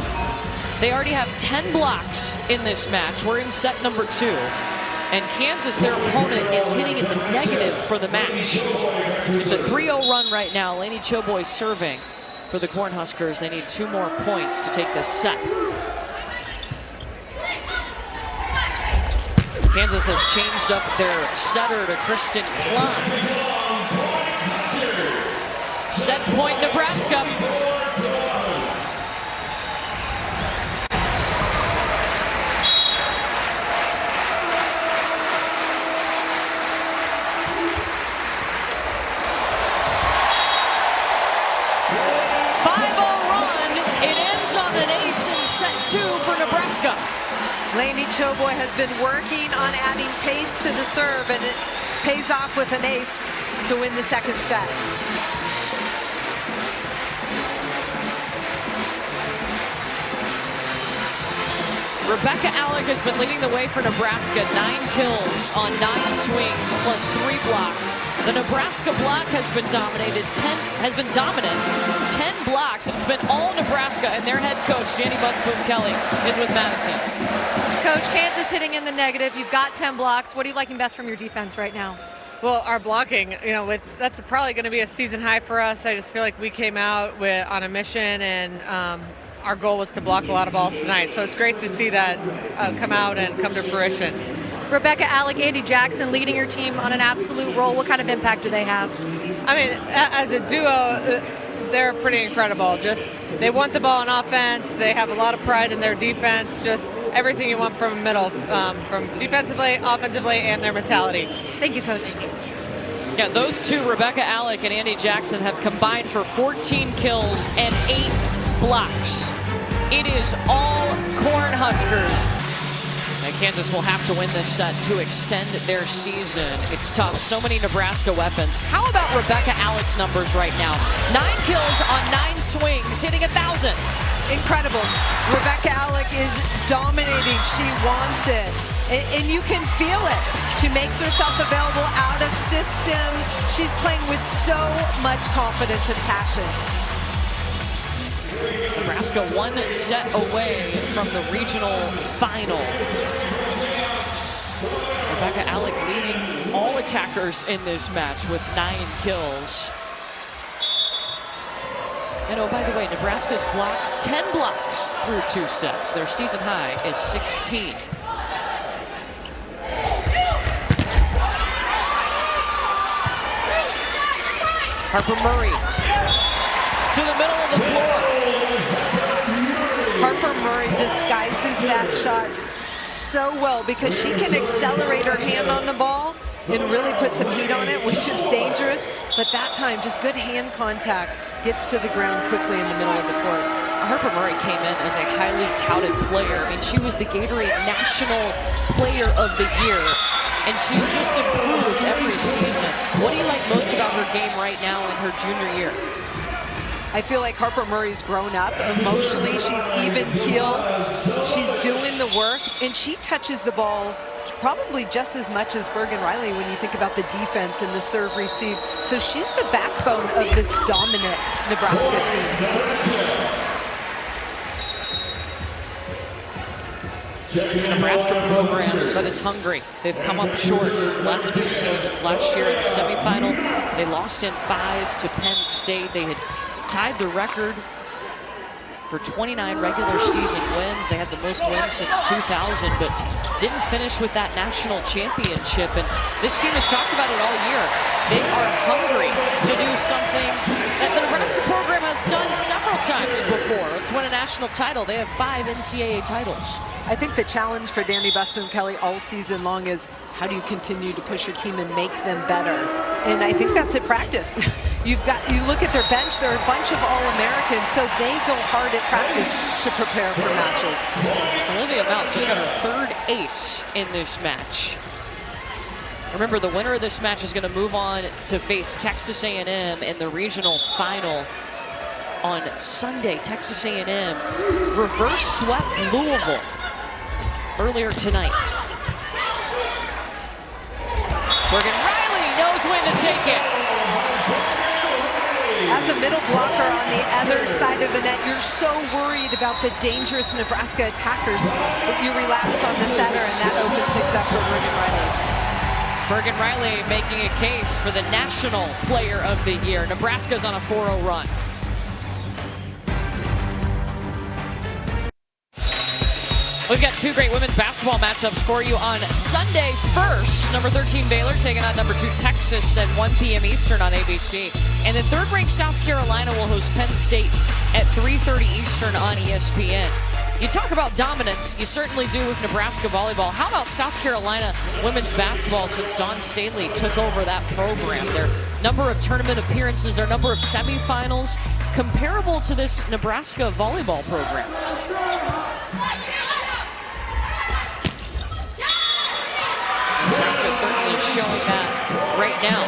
They already have 10 blocks in this match. We're in set number 2. And Kansas, their opponent, is hitting in the negative for the match. It's a 3-0 run right now. Lainey Choboy serving for the Cornhuskers. They need 2 more points to take this set. Kansas has changed up their setter to Kristen Klein. Set point Nebraska. For Nebraska. Lainey Choboy has been working on adding pace to the serve, and it pays off with an ace to win the second set. Rebecca Alec has been leading the way for Nebraska. 9 kills on 9 swings plus 3 blocks. The Nebraska block has been dominant. 10 blocks. It's been all Nebraska, and their head coach, Danny Busboom-Kelly, is with Madison. Coach, Kansas hitting in the negative. You've got 10 blocks. What are you liking best from your defense right now? Well, our blocking, that's probably going to be a season high for us. I just feel like we came out on a mission, and our goal was to block a lot of balls tonight. So it's great to see that come out and come to fruition. Rebecca Alec, Andi Jackson leading your team on an absolute roll. What kind of impact do they have? I mean, as a duo, they're pretty incredible. Just they want the ball on offense. They have a lot of pride in their defense. Just everything you want from a middle, from defensively, offensively, and their mentality. Thank you, Coach. Yeah, those two, Rebecca Alec and Andi Jackson, have combined for 14 kills and 8 blocks. It is all Cornhuskers. And Kansas will have to win this set to extend their season. It's tough. So many Nebraska weapons. How about Rebecca Alec's numbers right now? 9 kills on 9 swings, hitting 1,000. Incredible. Rebecca Alec is dominating. She wants it. And you can feel it. She makes herself available out of system. She's playing with so much confidence and passion. Nebraska 1 set away from the regional final. Rebecca Alec leading all attackers in this match with 9 kills. And oh, by the way, Nebraska's blocked 10 blocks through 2 sets. Their season high is 16. Harper Murray to the middle of the floor. Harper Murray disguises that shot so well because she can accelerate her hand on the ball and really put some heat on it, which is dangerous. But that time, just good hand contact, gets to the ground quickly in the middle of the court. Harper Murray came in as a highly touted player. I mean, she was the Gatorade National Player of the Year, and she's just improved every season. What do you like most about her game right now in her junior year? I feel like Harper Murray's grown up emotionally. She's even-keeled. She's doing the work, and she touches the ball probably just as much as Bergen Riley when you think about the defense and the serve receive. So she's the backbone of this dominant Nebraska team. It's a Nebraska program that is hungry. They've come up short last few seasons. Last year in the semifinal, they lost in 5 to Penn State. They had tied the record for 29 regular season wins. They had the most wins since 2000, but didn't finish with that national championship. And this team has talked about it all year. They are hungry to do something that the Nebraska program has done several times before. Let's win a national title. They have 5 NCAA titles. I think the challenge for Dani Busboom-Kelly all season long is how do you continue to push your team and make them better? And I think that's at practice. You look at their bench, they're a bunch of All-Americans, so they go hard at practice to prepare for matches. Olivia Mount just got her 3rd ace in this match. Remember, the winner of this match is going to move on to face Texas A&M in the regional final on Sunday. Texas A&M reverse swept Louisville earlier tonight. Bergen Riley knows when to take it. As a middle blocker on the other side of the net, you're so worried about the dangerous Nebraska attackers that you relax on the center, and that opens things up for Bergen Riley. Bergen Riley making a case for the National Player of the Year. Nebraska's on a 4-0 run. We've got 2 great women's basketball matchups for you on Sunday. First, number 13 Baylor taking on number 2 Texas at 1 p.m. Eastern on ABC. And then 3rd-ranked South Carolina will host Penn State at 3:30 Eastern on ESPN. You talk about dominance, you certainly do with Nebraska volleyball. How about South Carolina women's basketball since Dawn Staley took over that program? Their number of tournament appearances, their number of semifinals, comparable to this Nebraska volleyball program. Nebraska certainly showing that right now.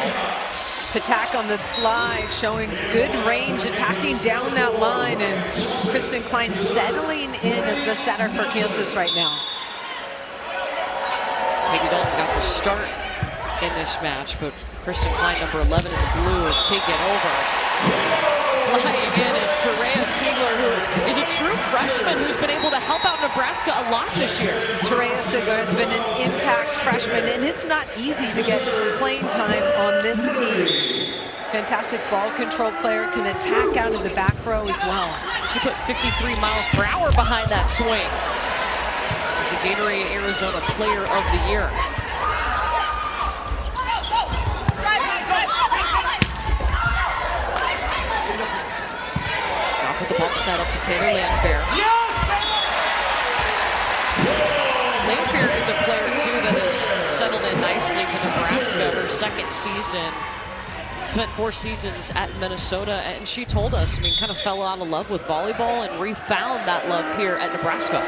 Patak on the slide, showing good range, attacking down that line, and Kristen Klein settling in as the setter for Kansas right now. Katie Dalton got the start in this match, but Kristen Klein, number 11 in the blue, has taken over. Flying in is Terea Siegler, who is a true freshman who's been able to help out Nebraska a lot this year. Terea Siegler has been an impact freshman, and it's not easy to get playing time on this team. Fantastic ball control player, can attack out of the back row as well. She put 53 miles per hour behind that swing. She's the Gatorade Arizona Player of the Year. pops that up to Taylor Landfair. Landfair is a player, too, that has settled in nicely to Nebraska. Her second season, spent 4 seasons at Minnesota, and she told us, I mean, kind of fell out of love with volleyball and refound that love here at Nebraska.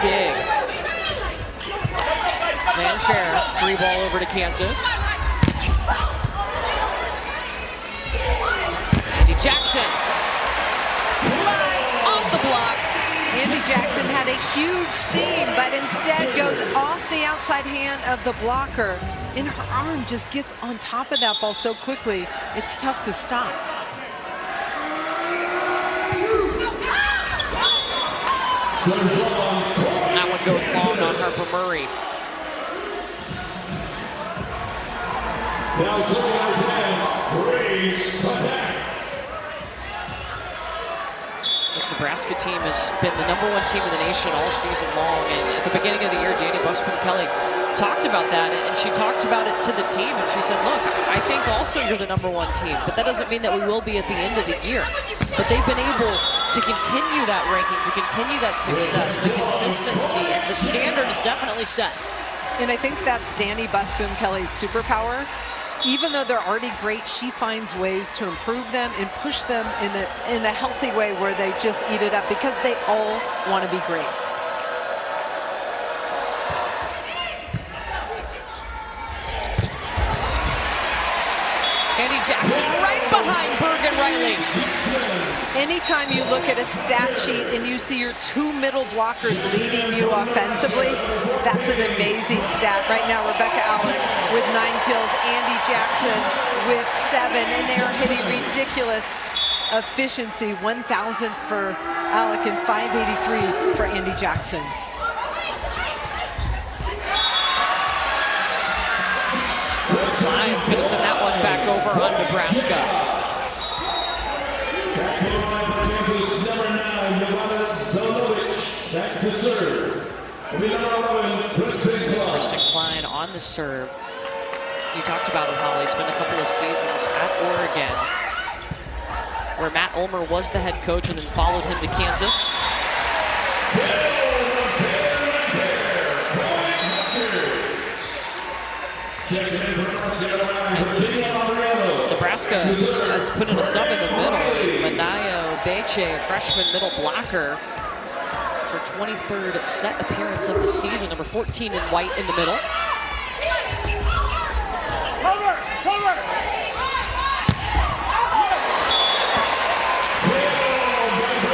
Dig. Landfair, free ball over to Kansas. Andi Jackson. Slide off the block. Andi Jackson had a huge seam, but instead goes off the outside hand of the blocker. And her arm just gets on top of that ball so quickly, it's tough to stop. That one goes long on Harper Murray. Now serving number 10, Grace Patek. This Nebraska team has been the #1 team in the nation all season long, and at the beginning of the year, Danny Busman-Kelly talked about that, and she talked about it to the team, and she said, look, I think also you're the #1 team, but that doesn't mean that we will be at the end of the year. But they've been able to continue that ranking, to continue that success, the consistency, and the standard is definitely set. And I think that's Danny Busman-Kelly's superpower. Even though they're already great, she finds ways to improve them and push them in a healthy way where they just eat it up because they all want to be great. Andi Jackson right behind Bergen Riley. Anytime you look at a stat sheet and you see your 2 middle blockers leading you offensively, that's an amazing stat. Right now, Rebecca Alec with 9 kills, Andi Jackson with 7, and they are hitting ridiculous efficiency. 1,000 for Alec and 583 for Andi Jackson. Lions going to send that one back over on Nebraska. Kristen Klein on the serve. You talked about it, Holly. Spent a couple of seasons at Oregon, where Matt Ulmer was the head coach and then followed him to Kansas. Nebraska has put in a sub in the middle. Manayo Beche, freshman middle blocker, for 23rd set appearance of the season. Number 14 in white in the middle.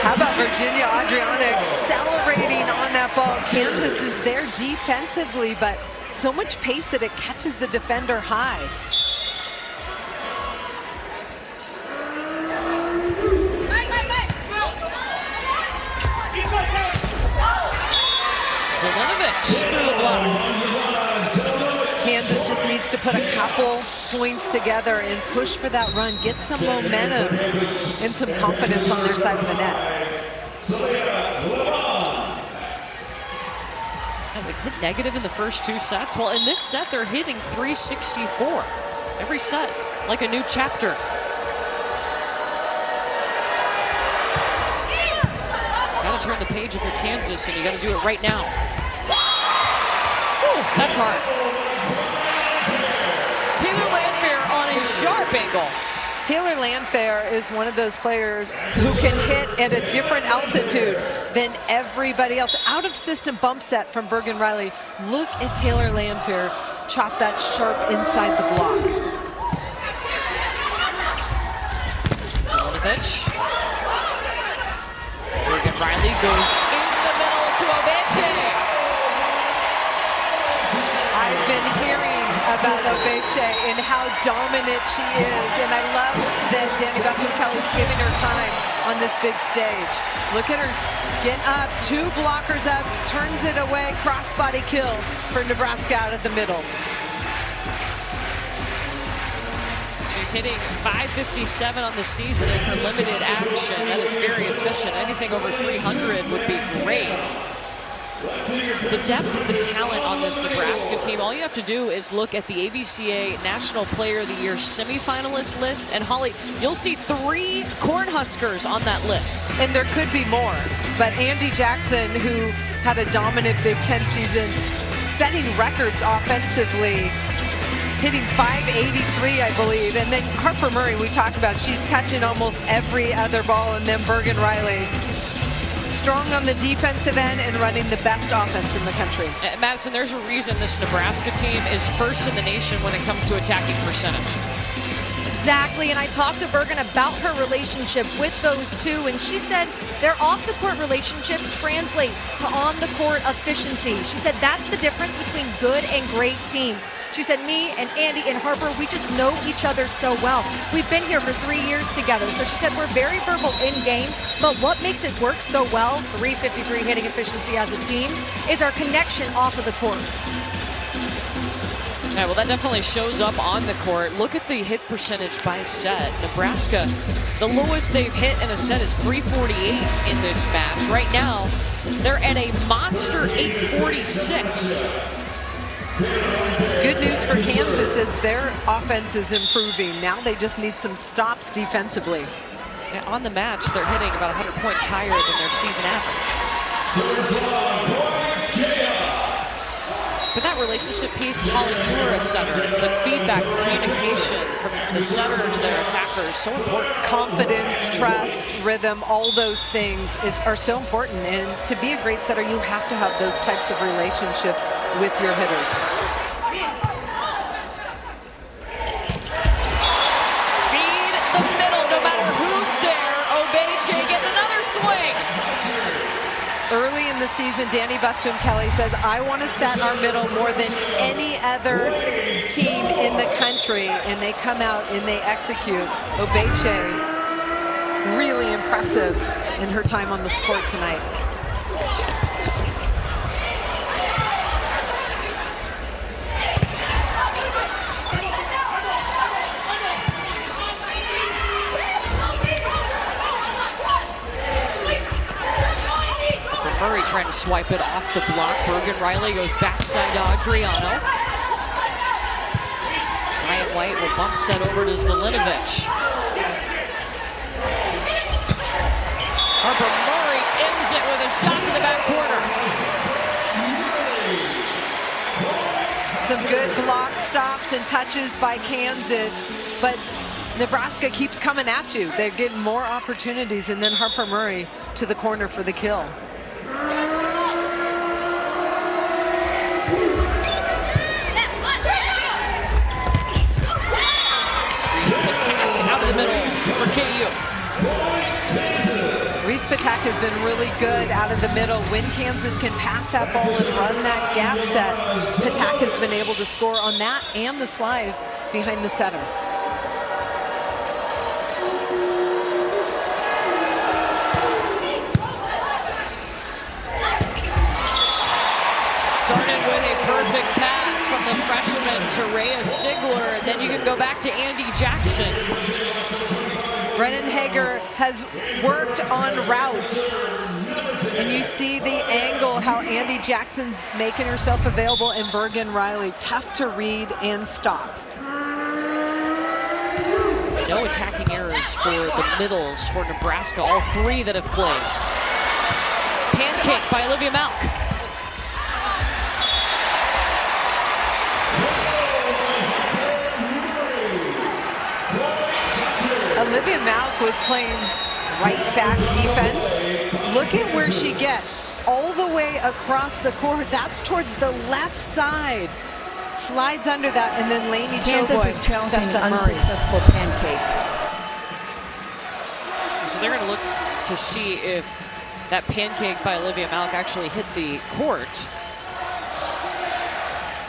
How about Virginia Adriana accelerating on that ball? Kansas is there defensively, but so much pace that it catches the defender high. Zelenovich through the block. Kansas just needs to put a couple points together and push for that run, get some momentum and some confidence on their side of the net. And they've hit negative in the first 2 sets. Well, in this set, they're hitting 364. Every set, like a new chapter. Got to turn the page if you're Kansas, and you got to do it right now. Whew, that's hard. Taylor Landfair on a sharp angle. Taylor Landfair is one of those players who can hit at a different altitude than everybody else. Out of system bump set from Bergen Riley. Look at Taylor Landfair chop that sharp inside the block. Zelenovich. Bergen Riley goes in the middle to Obeche. I've been hearing about Obeche and how dominant she is, and I love that Danny Busman-Kelly's giving her time on this big stage. Look at her get up, 2 blockers up, turns it away, crossbody kill for Nebraska out of the middle. She's hitting 557 on the season in her limited action. That is very efficient. Anything over 300 would be great. the depth of the talent on this Nebraska team, all you have to do is look at the ABCA National Player of the Year semifinalist list, and Holly, you'll see 3 Cornhuskers on that list. And there could be more, but Andi Jackson, who had a dominant Big Ten season, setting records offensively, hitting .583, I believe. And then Harper Murray, we talked about, she's touching almost every other ball, and then Bergen Riley, strong on the defensive end and running the best offense in the country. Madison, there's a reason this Nebraska team is first in the nation when it comes to attacking percentage. Exactly, and I talked to Bergen about her relationship with those two, and she said their off-the-court relationship translates to on-the-court efficiency. She said that's the difference between good and great teams. She said me and Andi and Harper, we just know each other so well. We've been here for 3 years together, so she said we're very verbal in game, but what makes it work so well, 353 hitting efficiency as a team, is our connection off of the court. Yeah, well, that definitely shows up on the court. Look at the hit percentage by set. Nebraska, the lowest they've hit in a set is 348 in this match. Right now, they're at a monster 846. Good news for Kansas is their offense is improving. Now they just need some stops defensively. Yeah, on the match, they're hitting about 100 points higher than their season average. But that relationship piece, Holly, you were a setter. The feedback, communication from the setter to their attacker is so important. Confidence, trust, rhythm, all those things are so important. And to be a great setter, you have to have those types of relationships with your hitters. Feed the middle, no matter who's there. Obeche getting another swing. Early in the season, Danny Busboom-Kelly says, I want to set our middle more than any other team in the country. And they come out and they execute. Obeche, really impressive in her time on this court tonight. Murray trying to swipe it off the block. Bergen Riley goes backside to Adriano. Ryan White will bump set over to Zelinovich. Harper Murray ends it with a shot to the back corner. Some good block stops and touches by Kansas, but Nebraska keeps coming at you. They're getting more opportunities, and then Harper Murray to the corner for the kill. Out of the middle for KU. Reese Patak has been really good out of the middle. When Kansas can pass that ball and run that gap set, Patak has been able to score on that and the slide behind the setter. Started with a perfect pass from the freshman Terea Sigler, and then you can go back to Andi Jackson. Brennan Hager has worked on routes, and you see the angle, how Andi Jackson's making herself available, and Bergen Riley, tough to read and stop. No attacking errors for the middles for Nebraska, all 3 that have played. Pancake by Olivia Malk. Olivia Malk was playing right back defense. Look at where she gets, all the way across the court. That's towards the left side. Slides under that, and then Lainey Kansas is challenging an unsuccessful pancake. So they're going to look to see if that pancake by Olivia Malk actually hit the court.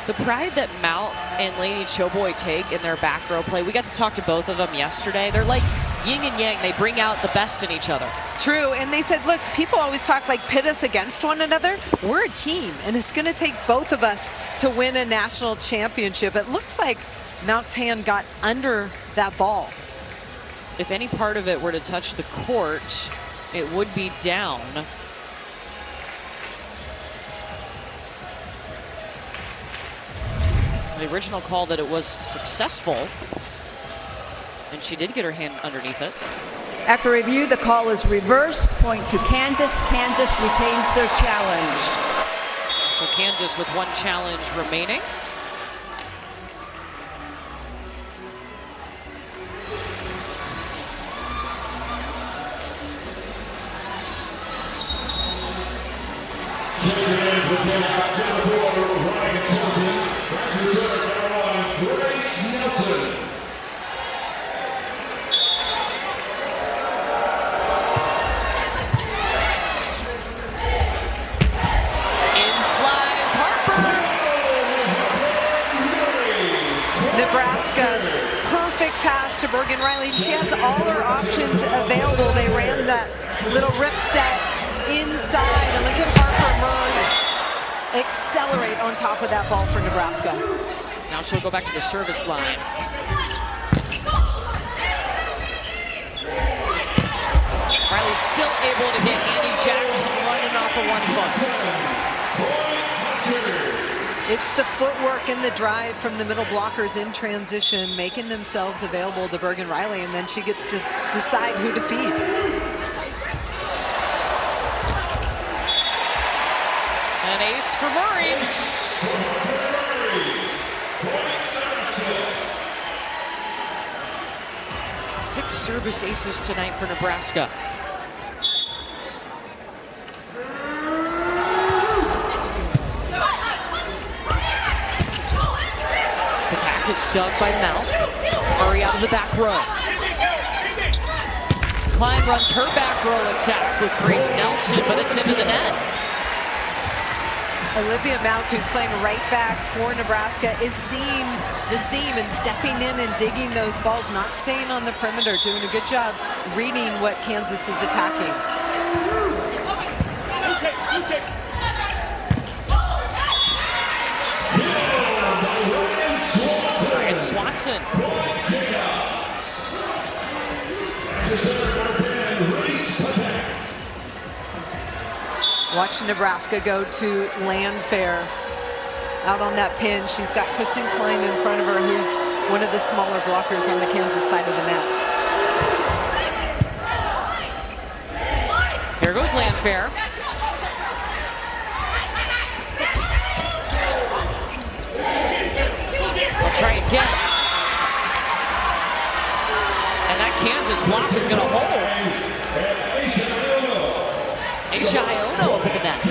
The pride that Malk and Lainey Choboy take in their back row play, we got to talk to both of them yesterday. They're like yin and yang. They bring out the best in each other. True, and they said, look, people always talk like pit us against one another. We're a team, and it's going to take both of us to win a national championship. It looks like Malk's hand got under that ball. If any part of it were to touch the court, it would be down. the original call that it was successful, and she did get her hand underneath it. After review, the call is reversed. Point to Kansas. Kansas retains their challenge. So Kansas with one challenge remaining. Nebraska, perfect pass to Bergen Riley. She has all her options available. They ran that little rip set inside, and look at Harper Murray accelerate on top of that ball for Nebraska. Now she'll go back to the service line. Riley's still able to get Andi Jackson running off of 1 foot. It's the footwork and the drive from the middle blockers in transition, making themselves available to Bergen Riley, and then she gets to decide who to feed. An ace for Murray. Six service aces tonight for Nebraska. Attack is dug by Malk. Murray out of the back row. Klein runs her back row attack with Grace Nelson, but it's into the net. Olivia Malk, who's playing right back for Nebraska, is seeing the seam and stepping in and digging those balls, not staying on the perimeter, doing a good job reading what Kansas is attacking. Ryan Swanson. Watch Nebraska go to Landfair out on that pin. She's got Kristen Klein in front of her, who's one of the smaller blockers on the Kansas side of the net. Here goes Landfair. They'll try again. And that Kansas block is going to hold. Asia Iono up at the net.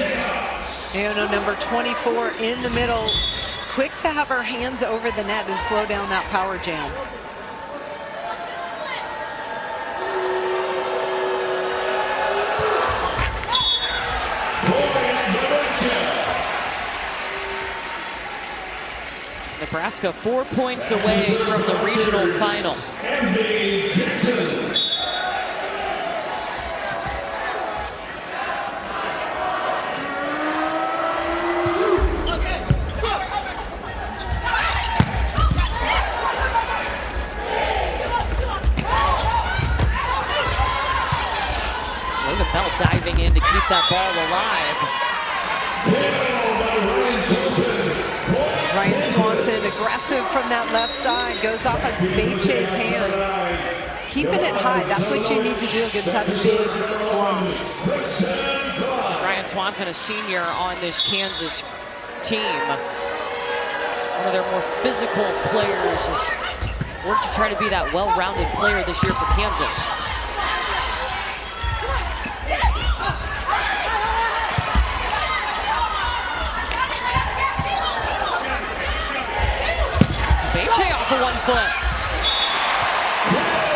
Iono, number 24, in the middle, quick to have her hands over the net and slow down that power jam. Nebraska 4 points away from the regional final. Bell diving in to keep that ball alive. Ryan Swanson, aggressive from that left side, goes off of Beche's hand. Keeping it high, that's what you need to do against that big block. Ryan Swanson, a senior on this Kansas team. One of their more physical players, has worked to try to be that well-rounded player this year for Kansas. Off of 1 foot.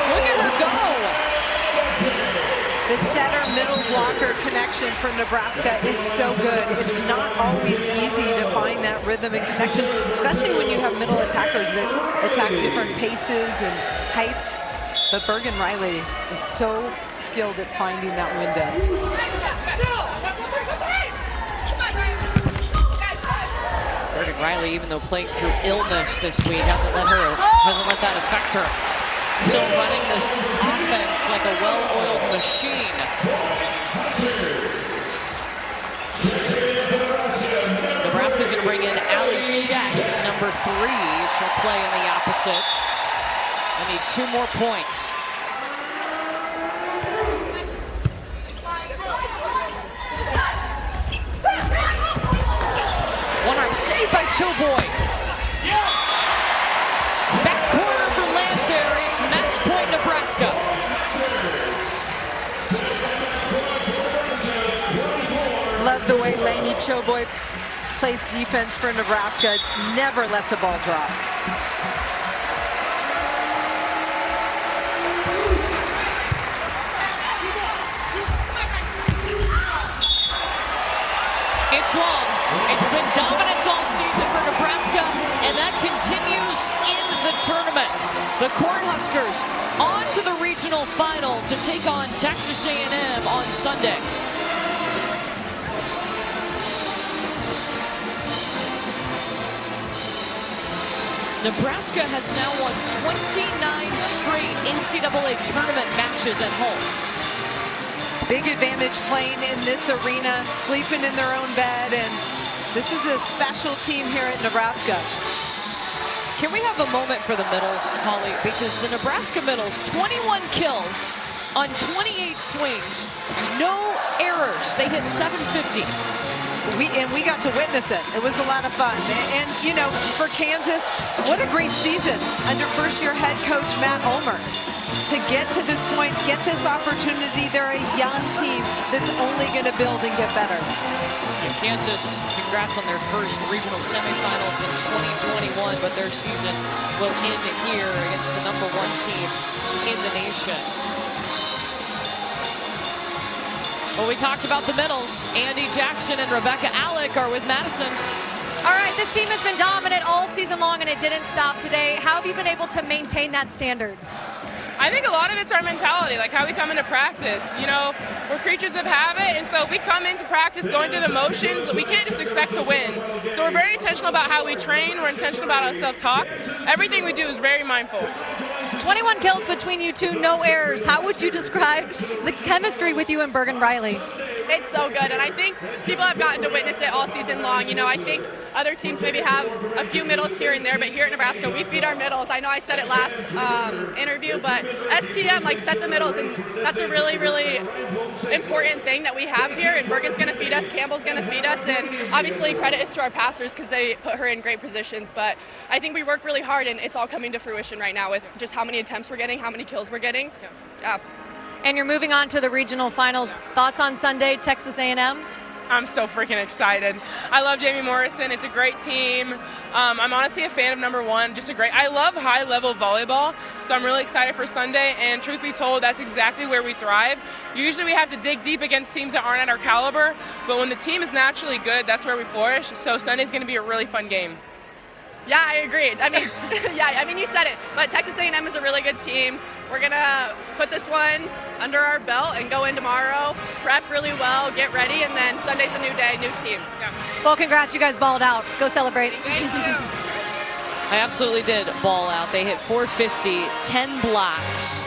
Look at her go. The setter middle blocker connection for Nebraska is so good. It's not always easy to find that rhythm and connection, especially when you have middle attackers that attack different paces and heights. But Bergen Riley is so skilled at finding that window. Bergen Riley, even though playing through illness this week, hasn't let that affect her. Still running this offense like a well-oiled machine. Nebraska's going to bring in Allie Check, number for 3. She'll play in the opposite. They need 2 more points. One-arm save by Choboy. Back corner for Landfair. It's match point Nebraska. Love the way Lainey Choboy plays defense for Nebraska. Never lets a ball drop. It's long. It's been dominance all season for Nebraska, and that continues in the tournament. The Cornhuskers on to the regional final to take on Texas A&M on Sunday. Nebraska has now won 29 straight NCAA tournament matches at home. Big advantage playing in this arena, sleeping in their own bed, and this is a special team here at Nebraska. Can we have a moment for the middles, Holly? Because the Nebraska middles, 21 kills on 28 swings, no errors. They hit 750. We got to witness it. It was a lot of fun. And you know, for Kansas, what a great season under first-year head coach Matt Ulmer. To get to this point, get this opportunity, they're a young team that's only going to build and get better. Yeah, Kansas, congrats on their first regional semifinal since 2021, but their season will end here against the #1 team in the nation. Well, we talked about the middles. Andi Jackson and Rebecca Alec are with Madison. All right, this team has been dominant all season long, and it didn't stop today. How have you been able to maintain that standard? I think a lot of it's our mentality, like how we come into practice. You know, we're creatures of habit, and so if we come into practice going through the motions, we can't just expect to win. So we're very intentional about how we train. We're intentional about our self-talk. Everything we do is very mindful. 21 kills between you two, no errors. How would you describe the chemistry with you and Bergen Riley? It's so good, and I think people have gotten to witness it all season long. You know, I think other teams maybe have a few middles here and there, but here at Nebraska, we feed our middles. I know I said it last interview, but STM, like, set the middles, and that's a really, really important thing that we have here, and Bergen's going to feed us, Campbell's going to feed us, and obviously credit is to our passers because they put her in great positions, but I think we work really hard, and it's all coming to fruition right now with just how many attempts we're getting, how many kills we're getting. Yeah. And you're moving on to the regional finals. Thoughts on Sunday, Texas A&M? I'm so freaking excited. I love Jamie Morrison. It's a great team. I'm honestly a fan of #1. I love high-level volleyball, so I'm really excited for Sunday. And truth be told, that's exactly where we thrive. Usually we have to dig deep against teams that aren't at our caliber, but when the team is naturally good, that's where we flourish. So Sunday's going to be a really fun game. Yeah, I agree. I mean, you said it, but Texas A&M is a really good team. We're going to put this one under our belt and go in tomorrow, prep really well, get ready, and then Sunday's a new day, new team. Yeah. Well, congrats. You guys balled out. Go celebrate. Thank you. I absolutely did ball out. They hit 450, 10 blocks,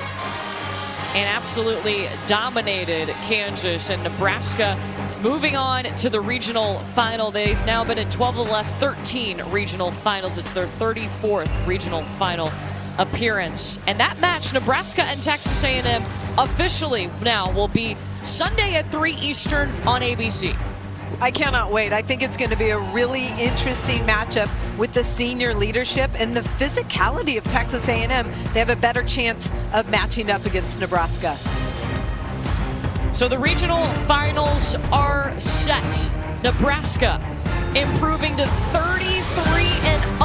and absolutely dominated Kansas. And Nebraska moving on to the regional final. They've now been in 12 of the last 13 regional finals. It's their 34th regional final appearance. And that match, Nebraska and Texas A&M, officially now will be Sunday at 3 Eastern on ABC. I cannot wait. I think it's going to be a really interesting matchup with the senior leadership and the physicality of Texas A&M. They have a better chance of matching up against Nebraska. So the regional finals are set. Nebraska improving to 33-0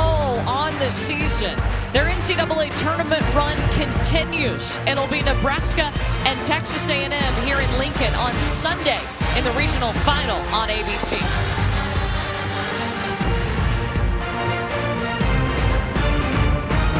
on the season. Their NCAA tournament run continues. It'll be Nebraska and Texas A&M here in Lincoln on Sunday in the regional final on ABC.